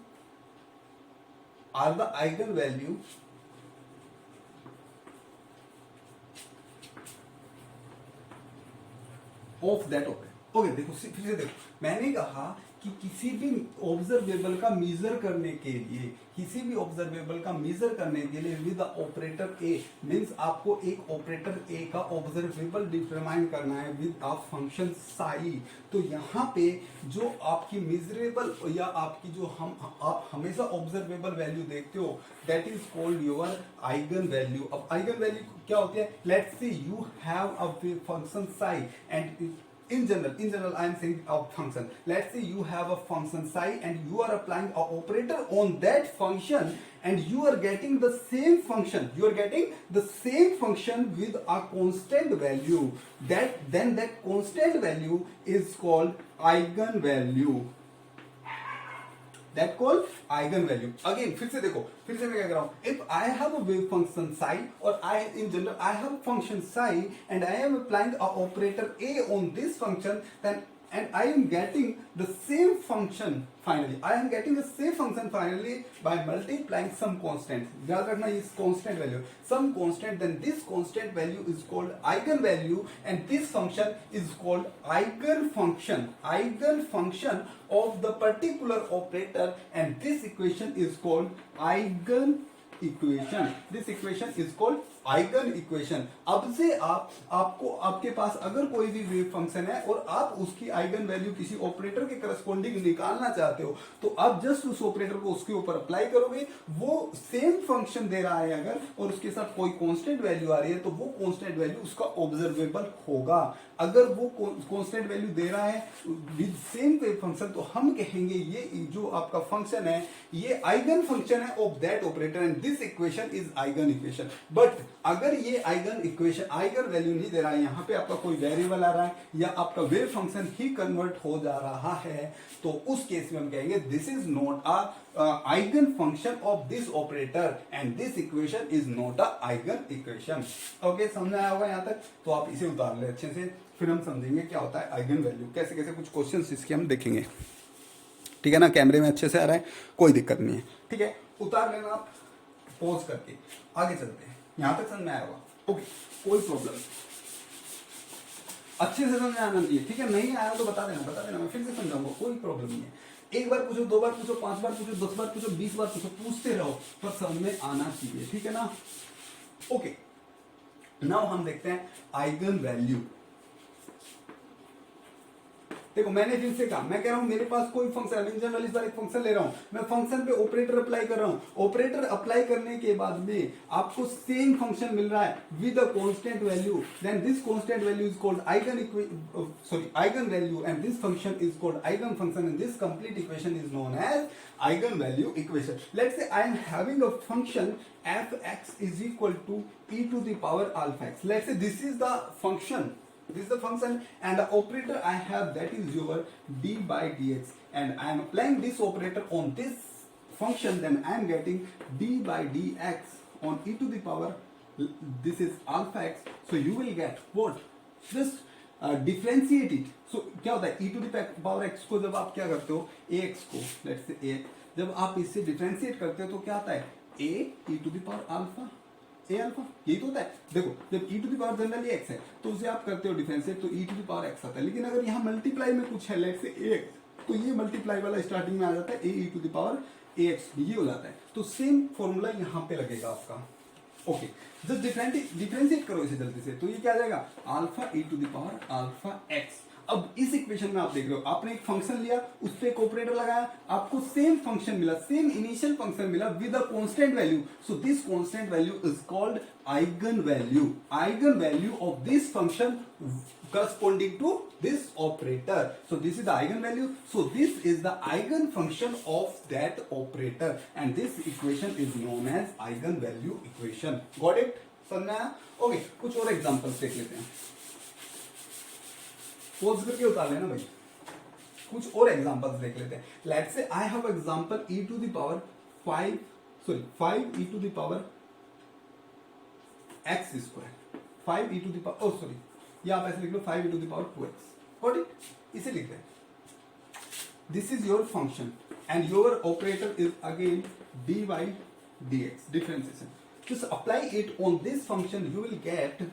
of that operator. Okay, देखो फिर से देखो, मैंने कहा कि किसी भी observable का मेजर करने के लिए, किसी भी ऑब्जर्वेबल का मेजर करने के लिए विद ऑपरेटर ए, मींस आपको एक ऑपरेटर ए का ऑब्जर्वेबल डिटरमाइन करना है विद अ फंक्शन साई। तो यहाँ पे जो आपकी मेजरेबल या आपकी जो आप हमेशा ऑब्जर्वेबल वैल्यू देखते हो, that is called your eigen value. अब आइगन वैल्यू क्या होती है? Let's say you have a function psi and in general I am saying a function. Let's say you have a function psi and you are applying an operator on that function and you are getting the same function, with a constant value, then that constant value is called eigenvalue, that called eigenvalue. Again फिर से देखो, फिर से मैं क्या कर रहा हूं, if I have a wave function psi or in general I have a function psi and I am applying a operator a on this function, then and I am getting the same function finally, by multiplying some constant. याद रखना इस constant value, some constant, then this constant value is called eigenvalue and this function is called eigenfunction of the particular operator, and this equation is called eigen equation. This equation is called eigen equation. अब से आपको आपके पास अगर कोई भी wave function है और आप उसकी आइगन वैल्यू किसी ऑपरेटर के करस्पॉन्डिंग निकालना चाहते हो, तो आप जस्ट उस ऑपरेटर को उसके ऊपर अप्लाई करोगे, वो सेम फंक्शन दे रहा है अगर, और उसके साथ कोई कांस्टेंट वैल्यू आ रही है, तो वो कांस्टेंट वैल्यू उसका ऑब्जर्वेबल होगा। अगर वो कांस्टेंट वैल्यू दे रहा है विद सेम वेव फंक्शन, तो हम कहेंगे ये जो आपका फंक्शन है ये आइगन फंक्शन है of that operator and this equation is eigen equation. But अगर ये आइगन इक्वेशन आइगन वैल्यू नहीं दे रहा है, यहाँ पे आपका कोई वेरिएबल आ रहा है या आपका वेव फंक्शन ही कन्वर्ट हो जा रहा है, तो उस केस में हम कहेंगे this is not a eigen function of this operator and this equation is not a eigen equation. Okay, समझ आया होगा यहाँ तक? तो आप इसे उतार ले अच्छे से, फिर हम समझेंगे क्या होता है आइगन वैल्यू, कैसे कैसे कुछ क्वेश्चंस इसके हम देखेंगे। ठीक है ना? कैमरे में अच्छे से आ रहा है, कोई दिक्कत नहीं है। ठीक है, उतार लेना आप पॉज करके, आगे चलते हैं। यहां तक समझ में आया होगा? ओके, कोई प्रॉब्लम नहीं, अच्छे से समझ में आना चाहिए। ठीक है, नहीं आया तो बता देना, मैं फिर से समझाऊंगा, कोई प्रॉब्लम नहीं है। एक बार पूछो, दो बार पूछो, 5 बार पूछो, 10 बार पूछो, 20 बार पूछो, पूछते रहो, पर समझ में आना चाहिए। ठीक है ना? ओके, नाउ हम देखते हैं आइगन वैल्यू। देखो मैंने फिर से कहा, मैं कह रहा हूं मेरे पास कोई फंक्शन, इन जनरल इस बार एक फंक्शन ले रहा हूं, मैं फंक्शन पे ऑपरेटर अप्लाई कर रहा हूं। ऑपरेटर अप्लाई करने के बाद में आपको सेम फंक्शन मिल रहा है with a constant value, then this constant value is called eigen value and this function is called eigen function and this complete equation is known as eigen value equation. Let's say I am having a function f(x) is equal to e to the power alpha x. Let's say this is the function. This is the function and the operator I have, that is your d by dx, and I am applying this operator on this function, then I am getting d by dx on e to the power, this is alpha x. So you will get what? Just differentiate it. So क्या होता है, e to the power x को जब आप क्या करते हो, ax को, let's say a, जब आप इससे डिफरेंशिएट करते हो तो क्या आता है, a e to the power alpha, A alpha, यही तो होता है। देखो जब e to the power generally x है तो उसे आप करते हो डिफरेंशिएट तो e to the power x आता है, लेकिन अगर यहाँ मल्टीप्लाई में कुछ है लेट से ax, तो ये मल्टीप्लाई वाला स्टार्टिंग में आ जाता है a e to the power ax, ये हो जाता है। तो सेम फॉर्मूला यहाँ पे लगेगा आपका। ओके, जब डिफरेंशिएट करो इसे जल्दी से, तो ये क्या आ जाएगा, alpha e to the power alpha x। अब इस इक्वेशन में आप देख रहे हो, आपने एक फंक्शन लिया, उस पर एक ऑपरेटर लगाया, आपको सेम फंक्शन मिला, सेम इनिशियल फंक्शन मिला with a constant value. So this constant value is called eigen value. Eigen value of this function corresponding to this operator. So this is the eigen value. So this is the eigen function of that operator, and this equation is known as eigen value equation. Got it? समझ में आया? Okay, कुछ और examples देख लेते हैं। Pose करके उतार लेना भाई। कुछ और एग्जांपल्स देख लेते हैं। Let's say I have example e to the power 5 e to the power x square, 5 e to the power या आप ऐसे लिख लो 5 e to the power 2x। Got it? इसे लिखते हैं। This is your function and your operator is again dy dx, differentiation. Just apply it on this function, you will get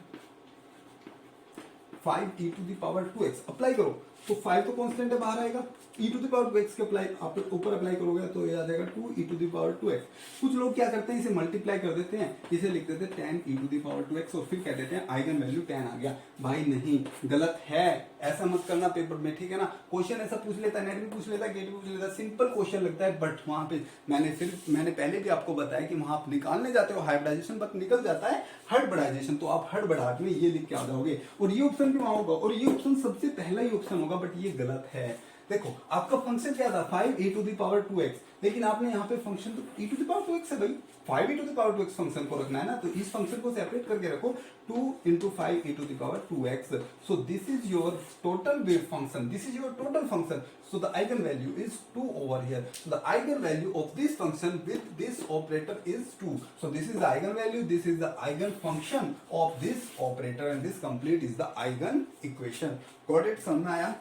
5 e to the power 2x। Apply करो तो 5 तो constant है, बाहर आएगा, e to the power 2x के apply आप ऊपर apply करोगे तो ये आ जाएगा 2 e to the power 2x। कुछ लोग क्या करते हैं, इसे मल्टीप्लाई कर देते हैं, इसे लिख देते हैं 10 e to the power 2x और फिर कह देते हैं आइगन वैल्यू 10 आ गया। भाई नहीं, गलत है, ऐसा मत करना पेपर में, ठीक है ना। क्वेश्चन ऐसा पूछ लेता है, नेट भी पूछ लेता है, गेट भी पूछ लेता है, सिंपल क्वेश्चन लगता है, बट वहां पे मैंने पहले भी आपको बताया कि वहां आप निकालने जाते हो हाइब्रिडाइजेशन, बट निकल जाता है हड़बड़ाइजेशन, तो आप हड़बड़ाहट में ये लिख के आ जाओगे और ये ऑप्शन भी वहां होगा और ये ऑप्शन सबसे पहला ही ऑप्शन होगा, बट ये गलत है। देखो आपका फंक्शन क्या था 5 e to the power 2x, लेकिन आपने यहाँ पे फंक्शन तो e to the power 2x है भाई, 5 e to the power 2x function को रखना है ना, तो इस फंक्शन को सेपरेट करके रखो 2 into 5 e to the power 2x। So this is your total wave function, this is your total function. So the eigen value is 2 over here. So the eigen value of this function with this operator is 2। So this is the eigen value, this is the eigen function of this operator and this complete is the eigen equation. Got it? समझ में आया?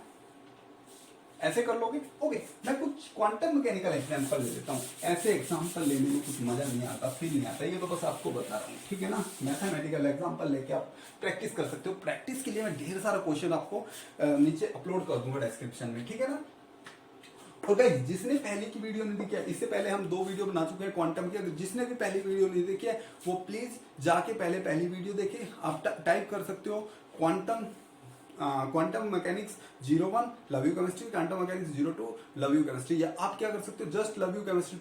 ऐसे कर लोगे? Okay, मैं कुछ quantum mechanical example ले लेता हूँ। ऐसे एग्जांपल लेने में कुछ मजा नहीं आता, फील नहीं आता, ये तो बस आपको बता रहा हूँ, ठीक है ना। मैथमेटिकल एग्जांपल लेके आप प्रैक्टिस कर सकते हो। प्रैक्टिस के लिए मैं ढेर सारा क्वेश्चन आपको नीचे अपलोड कर दूंगा डिस्क्रिप्शन में, ठीक है ना। और गाइस, जिसने पहले की वीडियो नहीं देखी है, इससे पहले हम 2 वीडियो बना चुके हैं क्वांटम की, जिसने भी पहली वीडियो नहीं देखी है वो प्लीज जाके पहली वीडियो देखे। आप टाइप कर सकते हो quantum mechanics 01 love you chemistry, quantum mechanics 02 love you chemistry, या आप क्या कर सकते हो, just love you chemistry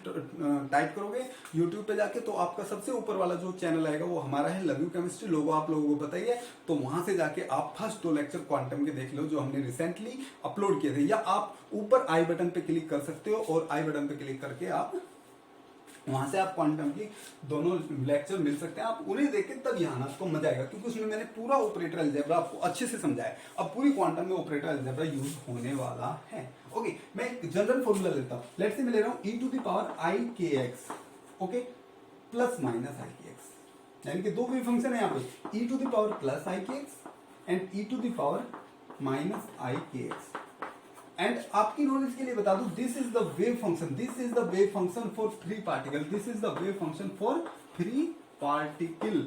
type करोगे यूट्यूब पे जाके, तो आपका सबसे ऊपर वाला जो चैनल आएगा वो हमारा है लव यू केमिस्ट्री, लोगो आप लोगों को पता ही है। तो वहां से जाके आप फर्स्ट 2 लेक्चर क्वांटम के देख लो जो हमने रिसेंटली अपलोड किए थे, या आप ऊपर आई बटन पे क्लिक कर सकते हो और आई बटन पे क्लिक करके आप वहां से आप क्वांटम की दोनों लेक्चर मिल सकते हैं। आप उन्हें देख के तब यहाँ आना, आपको मजा आएगा, क्योंकि उसमें मैंने पूरा ऑपरेटर अलजेब्रा आपको अच्छे से समझाया। अब पूरी क्वांटम में ऑपरेटर अलजेब्रा यूज होने वाला है। ओके, मैं एक जनरल फॉर्मूला लेता हूँ। लेट्स से मैं ले रहा हूँ e to the power i k x, okay, plus minus i k x, यानी कि 2 वेव फंक्शन है यहाँ पे, e to the power plus i k x and e to the power minus i k x। And आपकी knowledge के लिए बता दूं, this is the wave function, this is the wave function for free particle, this is the wave function for free particle,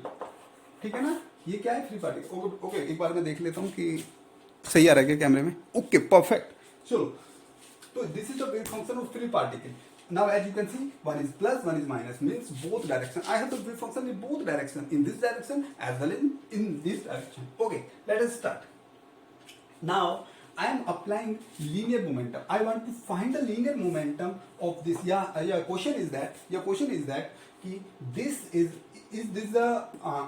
ठीक है ना। ये क्या है, फ्री पार्टिकल। ओके, एक बार मैं देख लेता हूं कि सही आ रहा है क्या कैमरे में। Okay, perfect. चलो, तो this is the wave function of free particle. Now as you can see, one is plus, one is minus, means both direction. I have the wave function in both direction, in this direction as well as in this direction. Okay, let us start. Now I am applying linear momentum. I want to find the linear momentum of this. Your question is that कि this is this the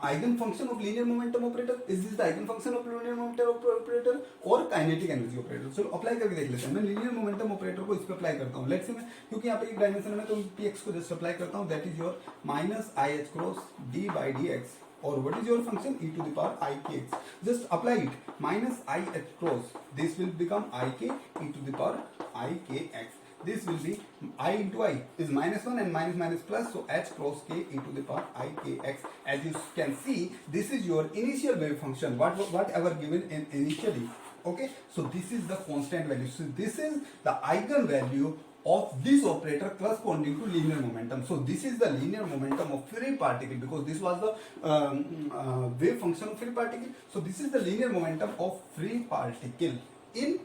eigen function of linear momentum operator? Is this the eigen function of linear momentum operator or kinetic energy operator? चलो apply करके देख लेते हैं। मैं linear momentum operator को इस पे अप्लाई करता हूँ। लेट्स से मैं, क्योंकि यहाँ पे एक डायमेंशन में, तो px को जस्ट अप्लाई करता हूँ। That is your minus i h cross d by dx, or what is your function, e to the power I k x. Just apply it, minus I h cross, this will become I k e to the power I k x. This will be I into I is minus 1 and minus plus, so h cross k e to the power I k x. As you can see, this is your initial wave function, whatever given in initially. Okay, so this is the constant value. So this is the eigen value of this operator corresponding to linear momentum. So this is the linear momentum of free particle because this was the wave function of free particle. So this is the linear momentum of free particle in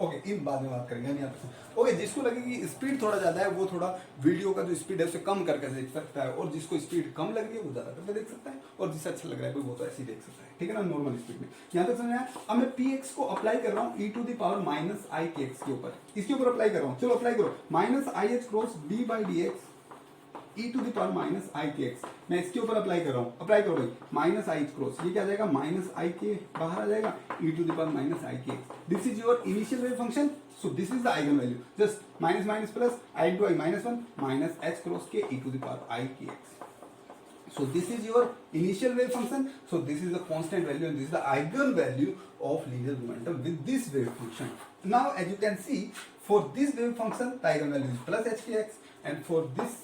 okay in बाद में बात करेंगे हम यहाँ पे। Okay जिसको लगेगी speed थोड़ा ज्यादा है वो थोड़ा वीडियो का जो स्पीड है उसे कम करके देख सकता है, और जिसको स्पीड कम लग रही है वो ज्यादा करके देख सकता है, और जिसे अच्छा लग रहा है वो तो ऐसे ही देख सकता है, ठीक है ना, नॉर्मल स्पीड में। यहाँ तक समझ आया। अब मैं px को अप्लाई कर रहा हूँ e to the power minus I K X के ऊपर, इसके ऊपर अप्लाई कर रहा हूँ। चलो अप्लाई करो, minus I H cross D by D X e to the power minus I K X, मैं इसके ऊपर अप्लाई कर रहा हूँ। अप्लाई करो भाई, माइनस आई क्रॉस, ये क्या आ जाएगा, माइनस आई के बाहर आ जाएगा, e to the power minus I K X. This is your initial wave function, so this is the eigen value, just minus minus plus I two I minus one minus H cross K e to the power I K X. So this is your initial wave function. So this is the constant value and this is the eigen value of linear momentum with this wave function. Now as you can see, for this wave function the eigen value is plus hkx, and for this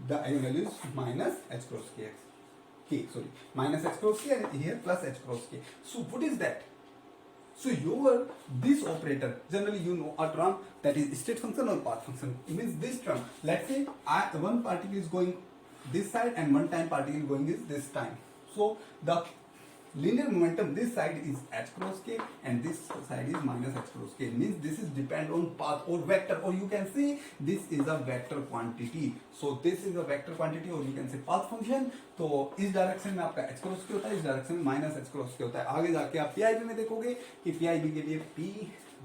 the eigen value is minus h cross kx. Minus h cross k and here plus h cross k. So what is that? So your this operator, generally you know a term that is state function or path function. It means this term. Let's say one particle is going this side and one time particle going is this time. So the linear momentum this side is h cross k and this side is minus h cross k. Means this is depend on path or vector, or you can say this is a vector quantity. So this is a vector quantity or you can say path function. तो इस direction में आपका h cross के होता है, इस direction में minus h cross के होता है। आगे जाके आप PIV में देखोगे कि PIV के लिए P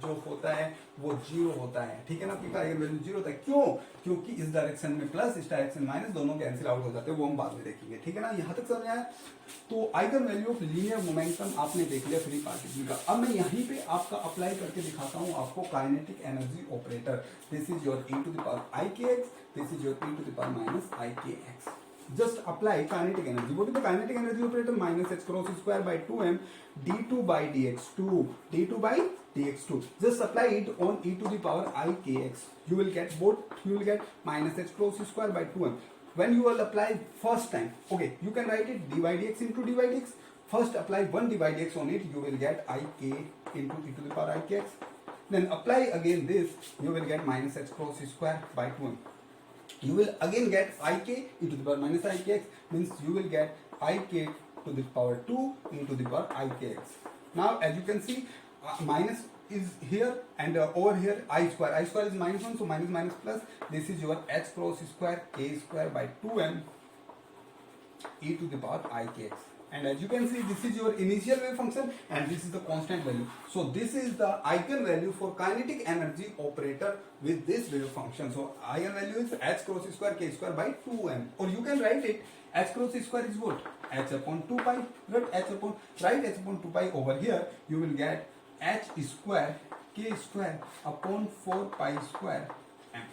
जो होता है वो जीरो होता है, ठीक है ना, P का आइगन वैल्यू जीरो होता है। क्यों? क्योंकि इस डायरेक्शन में प्लस इस डायरेक्शन में माइनस, दोनों कैंसिल आउट हो जाते हैं, वो हम बाद में देखेंगे, ठीक है ना। यहाँ तक समझ आया। तो eigen value of linear momentum आपने देख लिया फ्री पार्टिकल का। अब मैं यहीं पे आपका अप्लाई करके दिखाता हूँ आपको kinetic energy operator. This is your e to the power I K X, this is your e to the power minus I K X. Just apply kinetic energy. What is the kinetic energy operator? Minus h cross square by 2m d2 by dx2, d2 by dx2. Just apply it on e to the power I kx. You will get both. You will get minus h cross square by 2m. When you will apply first time, okay, you can write it d by dx into d by dx. First apply 1 d by dx on it. You will get I k into e to the power I kx. Then apply again this. You will get minus h cross square by 2m. You will again get ik e to the power minus ikx, means you will get ik to the power 2 e to the power ikx. Now as you can see, minus is here and over here I square is minus 1, so minus minus plus, this is your h cross square k square by 2m e to the power ikx. And as you can see, this is your initial wave function and this is the constant value. So this is the eigen value for kinetic energy operator with this wave function. So eigen value is h cross square k square by 2m, or you can write it h cross square is what, h upon 2 pi. Write h upon 2 pi over here. You will get h square k square upon 4 pi square m.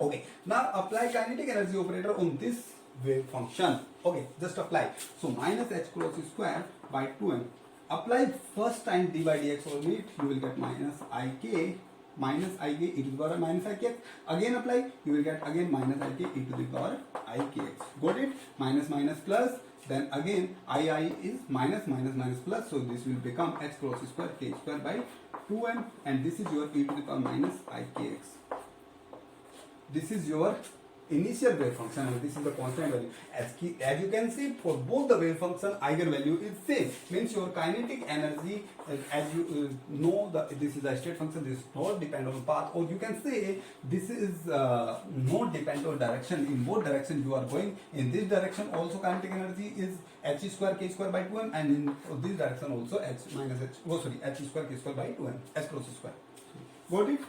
Okay. Now apply kinetic energy operator on this wave function. Okay, just apply. So minus h cross square by 2m. Apply first time d by dx on it. You will get minus ik e to the power minus ikx. Again apply. You will get again minus ik e to the power ikx. Got it? Minus minus plus. Then again I is minus minus minus plus. So this will become h cross square k square by 2m, and this is your e to the power minus ikx. This is your initial wave function and this is the constant value. As you can see, for both the wave function eigen value is same, means your kinetic energy, as you know, this is a state function, this is not depend on path, or you can say this is not depend on direction. In both direction you are going, in this direction also kinetic energy is h square k square by 2m, and in this direction also h square k square by 2m, h cross square. Got it?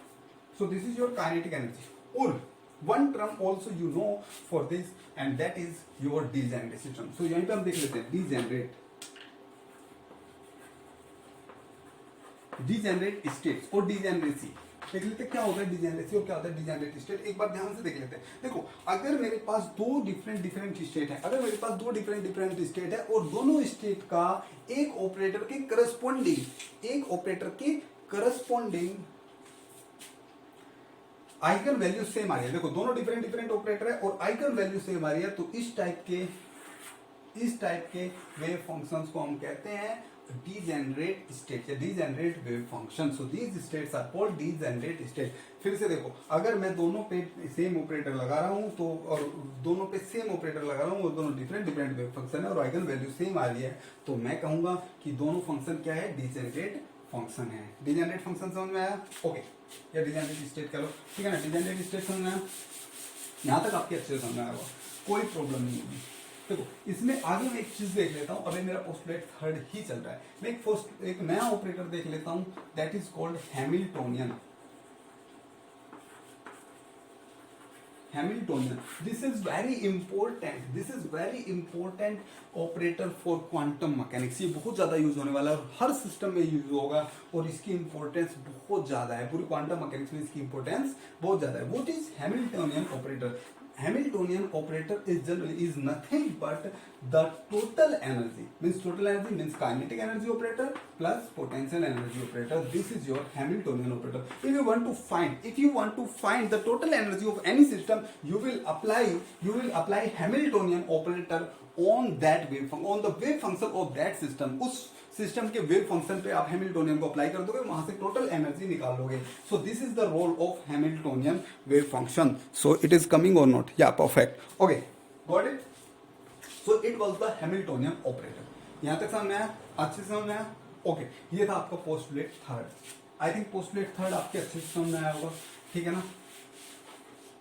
So this is your kinetic energy. Or one term also you know for this, and that is your degeneration term. So यहाँ पे हम देख लेते हैं degenerate states और degeneracy। देख लेते हैं क्या होता है डिजेनरेसी और क्या होता है डिजेनरेट स्टेट। एक बार ध्यान से देख लेते हैं। देखो, अगर मेरे पास दो डिफरेंट स्टेट है, अगर मेरे पास दो डिफरेंट स्टेट है और दोनों स्टेट का एक ऑपरेटर के करस्पॉन्डिंग आइगन वैल्यू सेम आ रही है। देखो, दोनों डिफरेंट ऑपरेटर है और आइगन वैल्यू सेम आ रही है, तो इस टाइप के इस टाइप के वेव फंक्शंस को हम कहते हैं डीजेनरेट स्टेट या degenerate wave function. So these states are called degenerate state. फिर से देखो, अगर मैं दोनों पे सेम ऑपरेटर लगा रहा हूं तो, और दोनों पे सेम ऑपरेटर लगा रहा हूं और दोनों डिफरेंट डिफरेंट वेव फंक्शन है और आइगन वैल्यू सेम आ रही है, तो मैं कहूंगा कि दोनों फंक्शन क्या है, डीजेनरेट फंक्शन है। डीजेनरेट फंक्शन समझ में आया? ओके, या डीजेनरेट स्टेट कह लो, ठीक है ना। डीजेनरेट स्टेट समझ में आया? यहां तक आपके अच्छे से समझ में आया होगा, कोई प्रॉब्लम नहीं होगी। देखो, इसमें आगे मैं एक चीज देख लेता हूं। अभी मेरा पोस्टुलेट थर्ड ही चल रहा है। मैं एक नया ऑपरेटर देख लेता हूं, that is called Hamiltonian. Hamiltonian, this is very important, this is very important operator for quantum mechanics. ये बहुत ज्यादा यूज होने वाला है और हर सिस्टम में यूज होगा और इसकी इंपॉर्टेंस बहुत ज्यादा है। पूरी क्वांटम मैकेनिक्स में इसकी इंपॉर्टेंस बहुत ज्यादा है। What is Hamiltonian operator? Hamiltonian operator is nothing but the total energy, means kinetic energy operator plus potential energy operator. This is your Hamiltonian operator. If you want to find the total energy of any system, you will apply Hamiltonian operator on the wave function of that system. उस system के wave function पे आप Hamiltonian को apply कर दोगे, वहां से total energy निकाल लोगे। So this is the role of Hamiltonian wave function. So it is coming or not? या perfect, okay, got it. So it was the Hamiltonian operator. यहां तक समझ में आया? अच्छे से समझ में आया? ओके, ये था आपका postulate third. I think postulate third आपके अच्छे से समझ में आया होगा, ठीक है ना।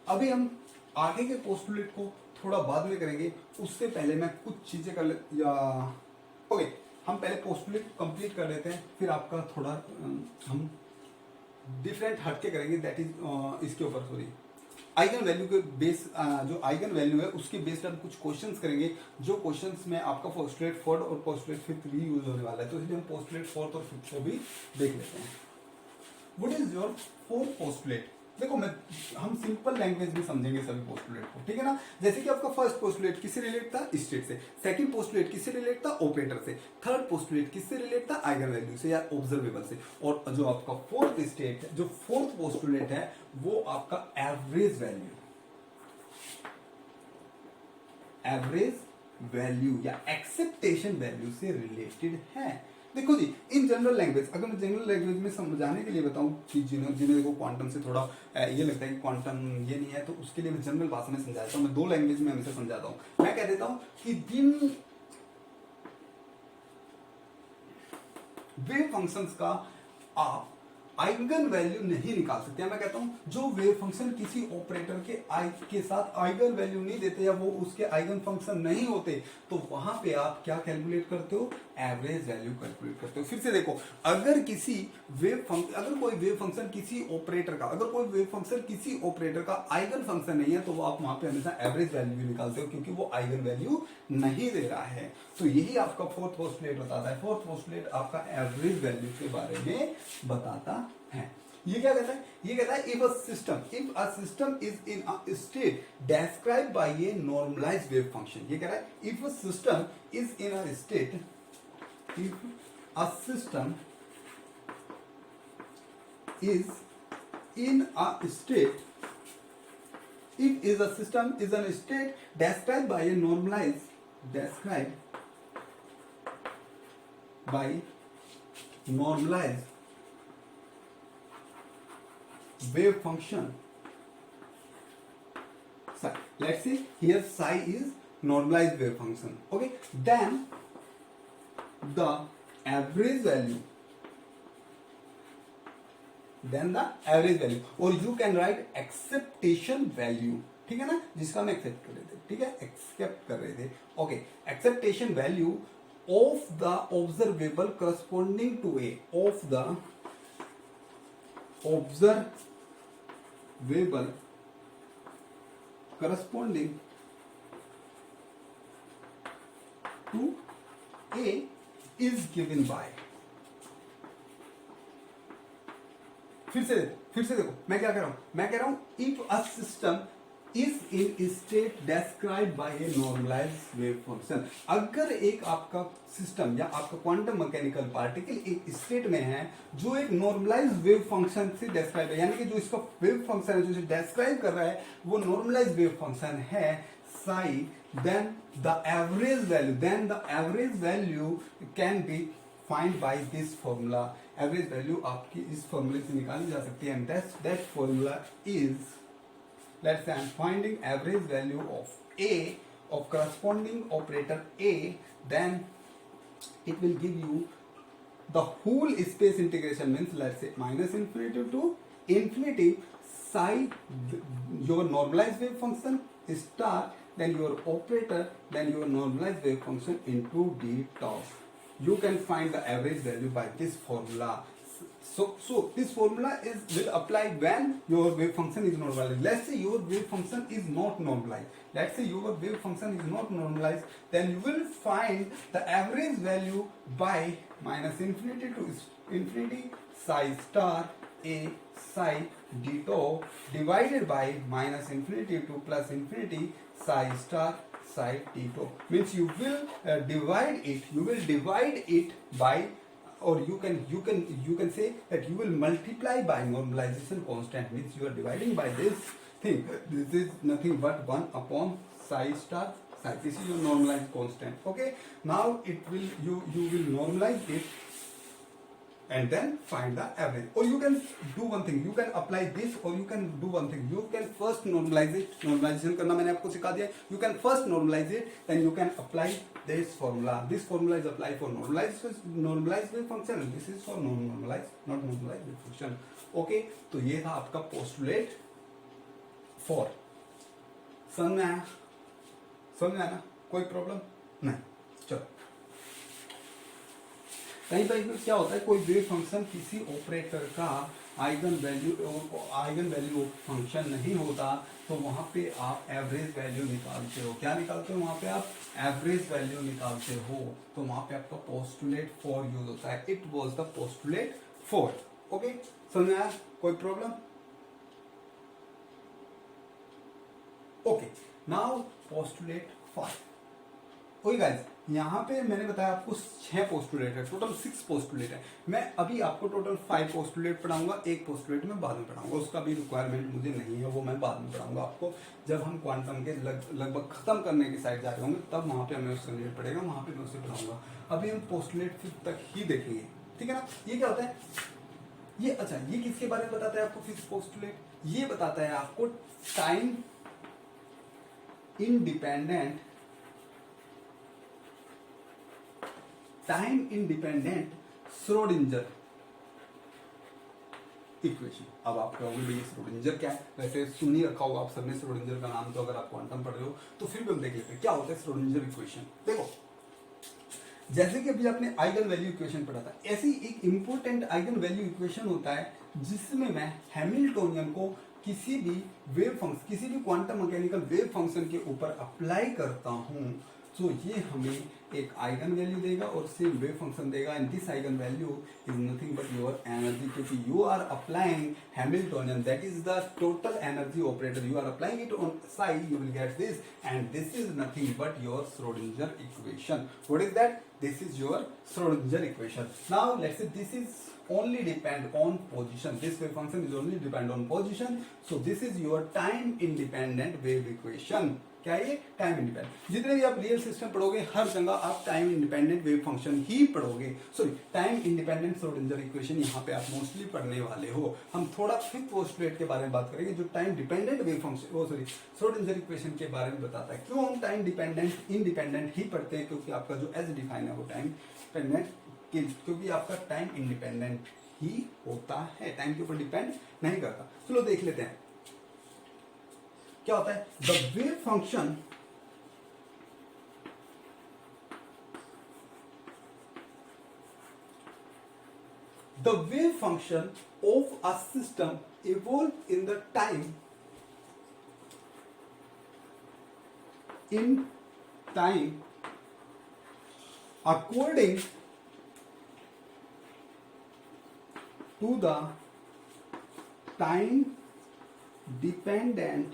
अभी हम आगे के पोस्टुलेट को थोड़ा बाद में करेंगे, उससे पहले मैं कुछ चीजें कर ले या ओके, हम पहले पोस्टुलेट कंप्लीट कर लेते हैं, फिर आपका थोड़ा हम डिफरेंट हटके करेंगे, दैट इज इसके ऊपर सॉरी आइगन वैल्यू के बेस, जो आइगन वैल्यू है उसके बेस्ड हम कुछ क्वेश्चंस करेंगे, जो क्वेश्चंस में आपका पोस्टुलेट फोर्थ और पोस्टुलेट फिफ्थ भी यूज होने वाला है। तो इसलिए हम पोस्टुलेट फोर्थ और फिफ्थ को भी देख लेते हैं। What is your fourth postulate? देखो, हम सिंपल लैंग्वेज में समझेंगे सभी पोस्टुलेट को, ठीक है ना। जैसे कि आपका फर्स्ट पोस्टुलेट किससे रिलेट था? स्टेट से। सेकंड पोस्टुलेट किससे रिलेट था? ऑपरेटर से। थर्ड पोस्टुलेट किससे रिलेट था? आइगन वैल्यू से या ऑब्जर्वेबल से। और जो आपका फोर्थ स्टेट है, जो फोर्थ पोस्टुलेट है, वो आपका एवरेज वैल्यू या एक्सेप्टेशन वैल्यू से रिलेटेड है। देखो जी, इन जनरल लैंग्वेज, अगर मैं जनरल लैंग्वेज में समझाने के लिए बताऊं कि जिन्हें देखो क्वांटम से थोड़ा ये लगता है कि क्वांटम ये नहीं है, तो उसके लिए मैं जनरल भाषा में समझाता हूं। मैं दो लैंग्वेज में हमेशा समझाता हूं। मैं कह देता हूं कि दिन वेव फंक्शंस का आप आइगन वैल्यू नहीं निकाल सकते। मैं कहता हूं जो वेव फंक्शन किसी ऑपरेटर के साथ आइगन वैल्यू नहीं देते या वो उसके आइगन फंक्शन नहीं होते, तो वहां पे आप क्या कैलकुलेट करते हो? एवरेज वैल्यू कैलकुलेट करते हो। फिर से देखो, अगर कोई वेव फंक्शन किसी ऑपरेटर का आइगन फंक्शन नहीं है, तो वो आप वहां पे हमेशा एवरेज वैल्यू निकालते हो, क्योंकि वो आइगन वैल्यू नहीं दे रहा है। तो यही आपका फोर्थ पोस्टुलेट बताता है। फोर्थ पोस्टुलेट आपका एवरेज वैल्यू के बारे में बताता है। ये क्या कहता है? ये कहता है if a system is in a state described by a normalized wave function। ये कह रहा है if a system is in a state described by a normalized wave function. Psi. Let's see here psi is normalized wave function. Okay, then the average value, or you can write acceptation value, ठीक है ना, जिसका हम accept कर रहे थे, ठीक है, एक्सेप्ट कर रहे थे। Okay, acceptation value of the observable corresponding to a is given by। फिर से देखो मैं क्या कह रहा हूं if a system is in state described by a normalized wave function। अगर एक आपका सिस्टम या आपका क्वांटम मैकेनिकल पार्टिकल एक स्टेट में है जो एक नॉर्मलाइज्ड वेव फंक्शन से डिस्क्राइब है, यानी कि जो इसका वेव फंक्शन है जो इसे डिस्क्राइब कर रहा है वो नॉर्मलाइज्ड वेव फंक्शन है Sai then the average value can be find by this formula. Average value आपकी इस फॉर्मूले से निकाली जा सकती है, and that formula is, let's say I'm finding average value of A of corresponding operator A, then it will give you the whole space integration, means let's say minus infinity to infinity psi your normalized wave function star, then your operator, then your normalized wave function into d tau. You can find the average value by this formula. So this formula will apply when your wave function is normalized. Let's say your wave function is not normalized. Then you will find the average value by minus infinity to infinity psi star a psi d tau divided by minus infinity to plus infinity psi star psi d tau. Means you will divide it by, or you can say that you will multiply by normalization constant. Means you are dividing by this thing. This is nothing but 1 upon psi star psi. This is your normalized constant. Okay, now you will normalize it and then find the average. Or you can do one thing, you can apply this, or you can do one thing, you can first normalize it. Normalization करना मैंने आपको सिखा दिया. You can first normalize it, then you can apply this formula. This formula is applied for normalized wave function, and this is for not normalized wave function. Okay, तो ये था आपका postulate 4. समझ में आया ना? कोई प्रॉब्लम नहीं. चलो, कहीं पर क्या होता है, कोई वेव फंक्शन किसी ऑपरेटर का आइगन वैल्यू फंक्शन नहीं होता, तो वहां पे आप एवरेज वैल्यू निकालते हो. क्या निकालते हो वहां पे? आप एवरेज वैल्यू निकालते हो. तो वहां पे आपका पोस्टुलेट 4 यूज होता है. It was the postulate 4. Okay, समझ में आया? कोई problem? Okay, now postulate 5. Okay guys, यहाँ पे मैंने बताया आपको 6 पोस्टुलेट है, टोटल 6 पोस्टुलेट है. मैं अभी आपको टोटल 5 पोस्टुलेट पढ़ाऊंगा. एक पोस्टुलेट मैं बाद में पढ़ाऊंगा, उसका भी रिक्वायरमेंट मुझे नहीं है, वो मैं बाद में पढ़ाऊंगा आपको. जब हम क्वांटम के लगभग खत्म करने की साइड जा रहे होंगे, तब वहां पे हमें उसका रिलेट पड़ेगा, वहां पे मैं उसे पढ़ाऊंगा. अभी हम पोस्टुलेट 5 तक ही देखेंगे. ठीक है ना? ये क्या होता है? ये अच्छा, ये किसके बारे में बताता है आपको? 5 पोस्टुलेट ये बताता है आपको टाइम इंडिपेंडेंट श्रोडिंजर इक्वेशन. अब आप कहोगे भाई श्रोडिंजर क्या है? वैसे सुन ही रखा होगा आप सबने श्रोडिंजर का नाम, तो अगर आप क्वांटम पढ़ रहे हो तो फिर भी हम देख लेते हैं क्या होता है श्रोडिंजर इक्वेशन. देखो, जैसे कि अभी आपने आइगन वैल्यू इक्वेशन पढ़ा था, ऐसी एक इंपॉर्टेंट आइगन वैल्यू इक्वेशन होता है जिसमें मैं हैमिल्टोनियन को किसी भी क्वांटम मैकेनिकल वेव फंक्शन के ऊपर अप्लाई करता हूं, तो ये हमें एक आइगन वैल्यू देगा और सेम वेव फंक्शन देगा. And this eigen value is nothing but your energy, क्योंकि you are applying Hamiltonian, that is the total energy operator. You are applying it on psi, you will get this, and this is nothing but your Schrodinger equation. What is that? This is your Schrodinger equation. Now let's say this is only depend on position. This wave function is only depend on position. So this is your time independent wave equation. क्या है ये? Time independent. जितने भी आप real system पढ़ोगे हर जगह आप time independent wave function ही पढ़ोगे. Sorry, time independent Schrödinger equation यहाँ पे आप मोस्टली पढ़ने वाले हो. हम थोड़ा फिफ्थ पोस्टुलेट के बारे में बात करेंगे जो time dependent wave function Schrödinger equation के बारे में बताता है. क्यों हम टाइम डिपेंडेंट इंडिपेंडेंट ही पढ़ते हैं? क्योंकि आपका जो एज डिफाइन है वो टाइम डिपेंडेंट, क्योंकि आपका टाइम इंडिपेंडेंट ही होता है, टाइम के ऊपर डिपेंड नहीं करता. चलो देख लेते हैं क्या होता है. The wave function of a system evolve in the time according to the time dependent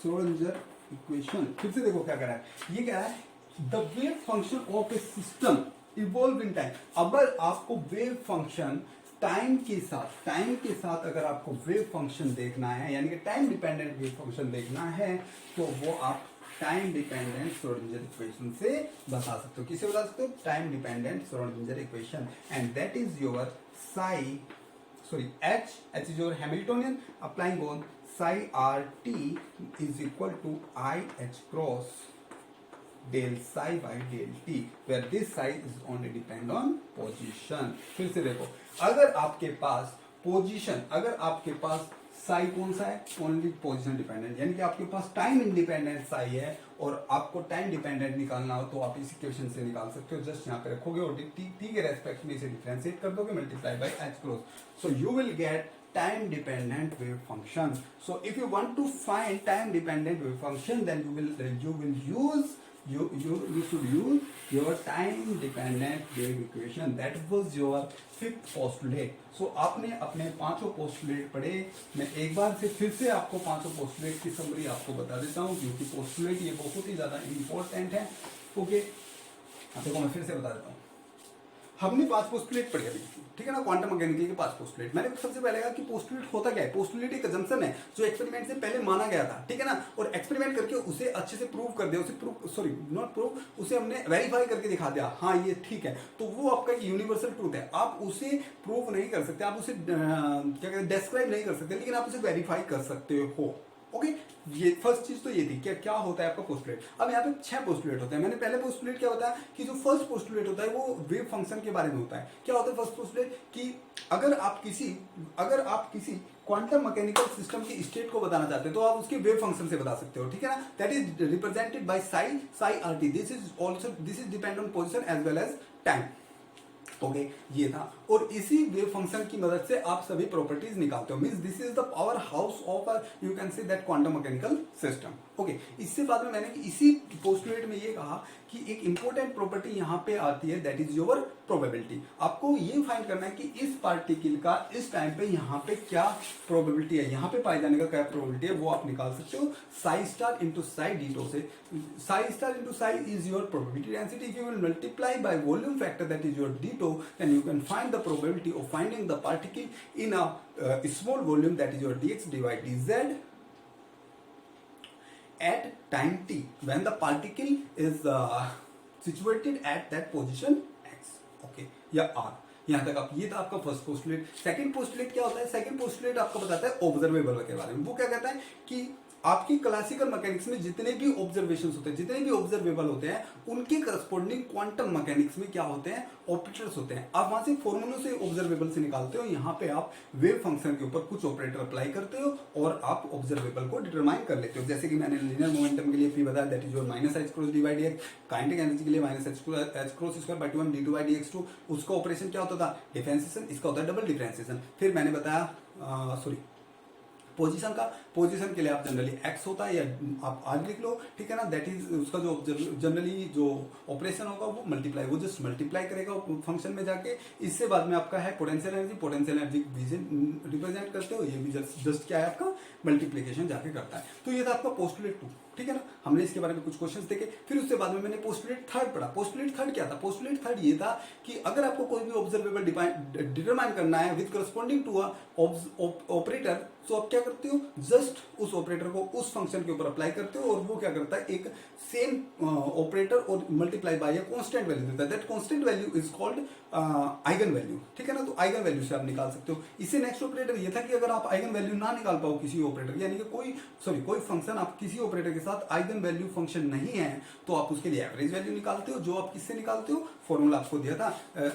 Schrödinger equation. फिर से देखो क्या कह रहा है. ये कह रहा है the wave function of A system evolve in time. अगर आपको वेव फंक्शन टाइम के साथ अगर आपको वेव फंक्शन देखना है, यानी कि टाइम डिपेंडेंट वेव फंक्शन देखना है, तो वो आप टाइम डिपेंडेंट श्रोडिंगर इक्वेशन से बता सकते हो। किसे बता सकते हो? Time dependent Schrodinger equation, and that is your H is your Hamiltonian, applying on psi RT is equal to IH cross del psi by del t, where this psi is only depend on position। फिर से देखो, अगर आपके पास position, अगर आपके पास साई कौन सा है? ओनली पोजीशन डिपेंडेंट, यानी कि आपके पास टाइम इंडिपेंडेंट साई है और आपको टाइम डिपेंडेंट निकालना हो तो आप इस इक्वेशन से निकाल सकते हो। जस्ट यहाँ पे रखोगे और टी के रेस्पेक्ट में इसे डिफरेंशिएट कर दोगे, multiply by H cross, so you will gate time dependent wave function। So if you want to find time dependent wave function, then you should use your time dependent wave equation। That was your fifth postulate। So आपने अपने पांचों postulate पढ़े। मैं एक बार से फिर से आपको पांचों पोस्टुलेट की समरी आपको बता देता हूँ, क्योंकि पोस्टुलेट ये बहुत ही ज्यादा इंपॉर्टेंट है। ओके, देखो मैं फिर से बता देता हूँ। हमने 5 पोस्टुलेट पढ़े अभी, ठीक है ना, क्वांटम मैकेनिकल के 5 पोस्टुलेट। मैंने सबसे पहले कहा कि पोस्टुलेट होता क्या है? पोस्टुलेट एक अजम्पशन है जो एक्सपेरिमेंट से पहले माना गया था, ठीक है ना, और एक्सपेरिमेंट करके उसे अच्छे से प्रूव कर दिया, उसे हमने वेरीफाई करके दिखा दिया, हाँ ये ठीक है, तो वो आपका एक यूनिवर्सल ट्रूथ है। आप उसे प्रूव नहीं कर सकते, आप उसे क्या कहते हैं, डिस्क्राइब नहीं कर सकते, लेकिन आप उसे वेरीफाई कर सकते हो। ओके, ये फर्स्ट चीज तो ये थी कि क्या होता है आपका पोस्टुलेट। अब यहाँ पे 6 पोस्टुलेट होते हैं। मैंने पहले पोस्टुलेट क्या बताया कि जो फर्स्ट पोस्टुलेट होता है वो वेव फंक्शन के बारे में होता है। क्या होता है फर्स्ट पोस्टुलेट? कि अगर आप किसी क्वांटम मैकेनिकल सिस्टम की स्टेट को बताना चाहते हो तो आप उसके वेव फंक्शन से बता सकते हो, ठीक है ना। That is represented by psi RT. This is depend on position as well as time. Okay, ये था, और इसी वेव फंक्शन की मदद से आप सभी प्रॉपर्टीज निकालते हो। Means this is the power house of you can say that quantum mechanical system. Okay, इससे बाद में मैंने इसी पोस्टुलेट में ये कहा कि एक इंपॉर्टेंट प्रॉपर्टी यहाँ पे आती है, दैट इज योर प्रोबेबिलिटी। आपको ये फाइंड करना है कि इस पार्टिकल का इस टाइम पे यहाँ पे क्या प्रोबेबिलिटी है, यहाँ पे पाए जाने का क्या प्रोबेबिलिटी है, वो आप निकाल सकते हो psi star into psi d tau से। Psi star into psi is your probability density. If you will multiply by volume factor that is your d tau, then you can find the probability of finding the particle in a small volume, that is your dx divided dz at time t when the particle is situated at that position x, okay, या r। यहाँ तक आप, ये था आपका first postulate. Second postulate क्या होता है? सेकंड पोस्टुलेट आपको बताता है ऑब्जर्वेबल के बारे में। वो क्या कहता है कि आपकी क्लासिकल मैकेनिक्स में जितने भी ऑब्जर्वेशंस होते हैं, जितने भी ऑब्जर्वेबल होते हैं, उनके करस्पॉन्डिंग क्वांटम मैकेनिक्स में क्या होते हैं? ऑपरेटर्स होते हैं। आप वहां से फॉर्मूलों से ऑब्जर्वेबल से निकालते हो, यहाँ पे आप वेव फंक्शन के ऊपर कुछ ऑपरेटर अप्लाई करते हो और आप ऑब्जर्वेबल को डिटरमाइन कर लेते हो। जैसे कि मैंने लीनियर मोमेंटम के लिए पी बताया, that is your minus H cross D by D X. Kinetic energy के लिए minus H cross square by 2m D two by D X two. उसका ऑपरेशन क्या होता था? डिफरेंशिएशन। इसका होता है डबल डिफरेंशिएशन। फिर मैंने बताया पोजीशन का, पोजीशन के लिए आप जनरली एक्स होता है, या आप आर लिख लो, ठीक है ना। दैट इज उसका जो जनरली जो ऑपरेशन होगा वो मल्टीप्लाई, वो जस्ट मल्टीप्लाई करेगा फंक्शन में जाके। इससे बाद में आपका है potential energy. Potential energy represent करते हो, ये भी जस्ट क्या है आपका? मल्टीप्लीकेशन जाके करता है। तो ये था आपका पोस्टुलेट 2, ठीक है ना। हमने इसके बारे में कुछ क्वेश्चंस देखे। फिर उसके बाद में मैंने पोस्टुलेट 3 पढ़ा। पोस्टुलेट 3 क्या था? पोस्टुलेट 3 ये था कि अगर आपको कोई भी ऑब्जर्वेबल डिटरमाइन करना है विद करस्पॉन्डिंग टू ऑपरेटर, तो आप क्या करते हो? जस्ट उस ऑपरेटर को उस फंक्शन के ऊपर अप्लाई करते हो, और वो क्या करता है? एक सेम ऑपरेटर और multiply by a constant value देता है। That constant value is called eigen value, ठीक है ना। तो आइगन वैल्यू से आप निकाल सकते हो। इससे नेक्स्ट ऑपरेटर ये था कि अगर आप आइगन वैल्यू ना निकाल पाओ किसी ऑपरेटर, यानी कि कोई फंक्शन आप किसी ऑपरेटर के साथ आइगन वैल्यू फंक्शन नहीं है, तो आप उसके लिए एवरेज वैल्यू निकालते हो। जो आप किससे निकालते हो? फॉर्मूला आपको दिया था।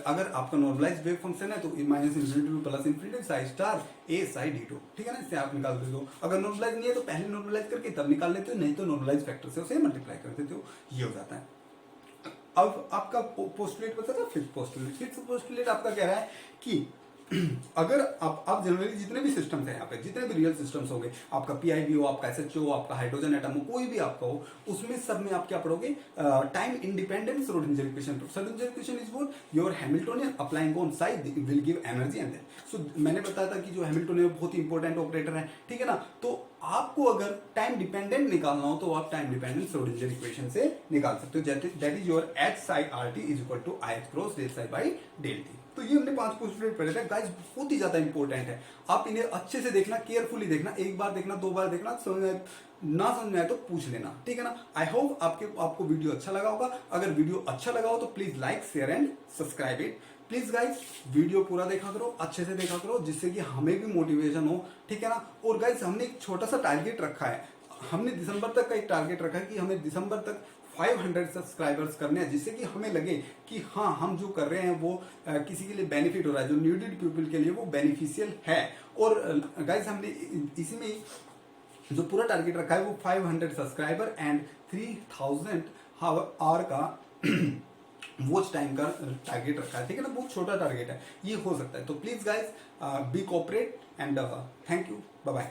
अगर आपका नॉर्मलाइज्ड वेव फंक्शन है तो minus infinity to plus infinity psi star A psi D two, ठीक है ना। इससे आप निकाल देते हो। अगर नॉर्मलाइज नहीं है तो पहले नॉर्मलाइज करके तब निकाल लेते हो, नहीं तो नॉर्मलाइज फैक्टर से उसे मल्टीप्लाई कर देते हो। ये हो जाता है। अब आपका पोस्टुलेट बचा था फिफ्थ पोस्टुलेट। फिफ्थ पोस्टुलेट आपका कह रहा है कि अगर आप जनरली जितने भी सिस्टम्स हैं यहाँ पे, जितने भी रियल सिस्टम्स होंगे, आपका पीआईबी हो, आपका एसएचओ हो, आपका हाइड्रोजन एटम हो, कोई भी आपका हो, उसमें सब में आप क्या पढ़ोगे? Time independent Schrodinger equation. Schrodinger equation is what? Your Hamiltonian applying on psi will give energy and then. सो मैंने बताया था कि जो हैमिल्टोनियन बहुत ही इंपॉर्टेंट ऑपरेटर है, ठीक है ना। तो आपको अगर टाइम डिपेंडेंट निकालना हो तो आप टाइम डिपेंडेंट श्रोडिंगर इक्वेशन से निकाल सकते हो। That is your H psi R T is equal to I cross del psi by del T. तो ये हमने 5 पोस्टुलेट पढ़े थे गाइस, बहुत ही ज्यादा इंपॉर्टेंट है। आप इन्हें अच्छे से देखना, केयरफुली देखना, एक बार देखना, 2 बार देखना, समझ में ना समझ में आए तो पूछ लेना, ठीक है ना। आई होप आपको वीडियो अच्छा लगा होगा। अगर वीडियो अच्छा लगा हो तो please like share and subscribe it. Please guys video पूरा देखा करो, अच्छे से देखा करो, जिससे कि हमें भी मोटिवेशन हो, ठीक है ना। और गाइज हमने एक छोटा सा टारगेट रखा है, हमने दिसंबर तक का एक टारगेट रखा है कि हमें दिसंबर तक 500 सब्सक्राइबर्स करने हैं, जिससे कि हमें लगे कि हाँ हम जो कर रहे हैं वो किसी के लिए बेनिफिट हो रहा है, जो न्यूडेड पीपल के लिए वो बेनिफिशियल है। और गाइज हमने इसी में जो पूरा टारगेट रखा है वो 500 सब्सक्राइबर एंड 3000 आवर का वॉच टाइम का टारगेट रखा है, ठीक है ना। बहुत छोटा टारगेट है, ये हो सकता है। तो please guys be cooperate and thank you, bye bye.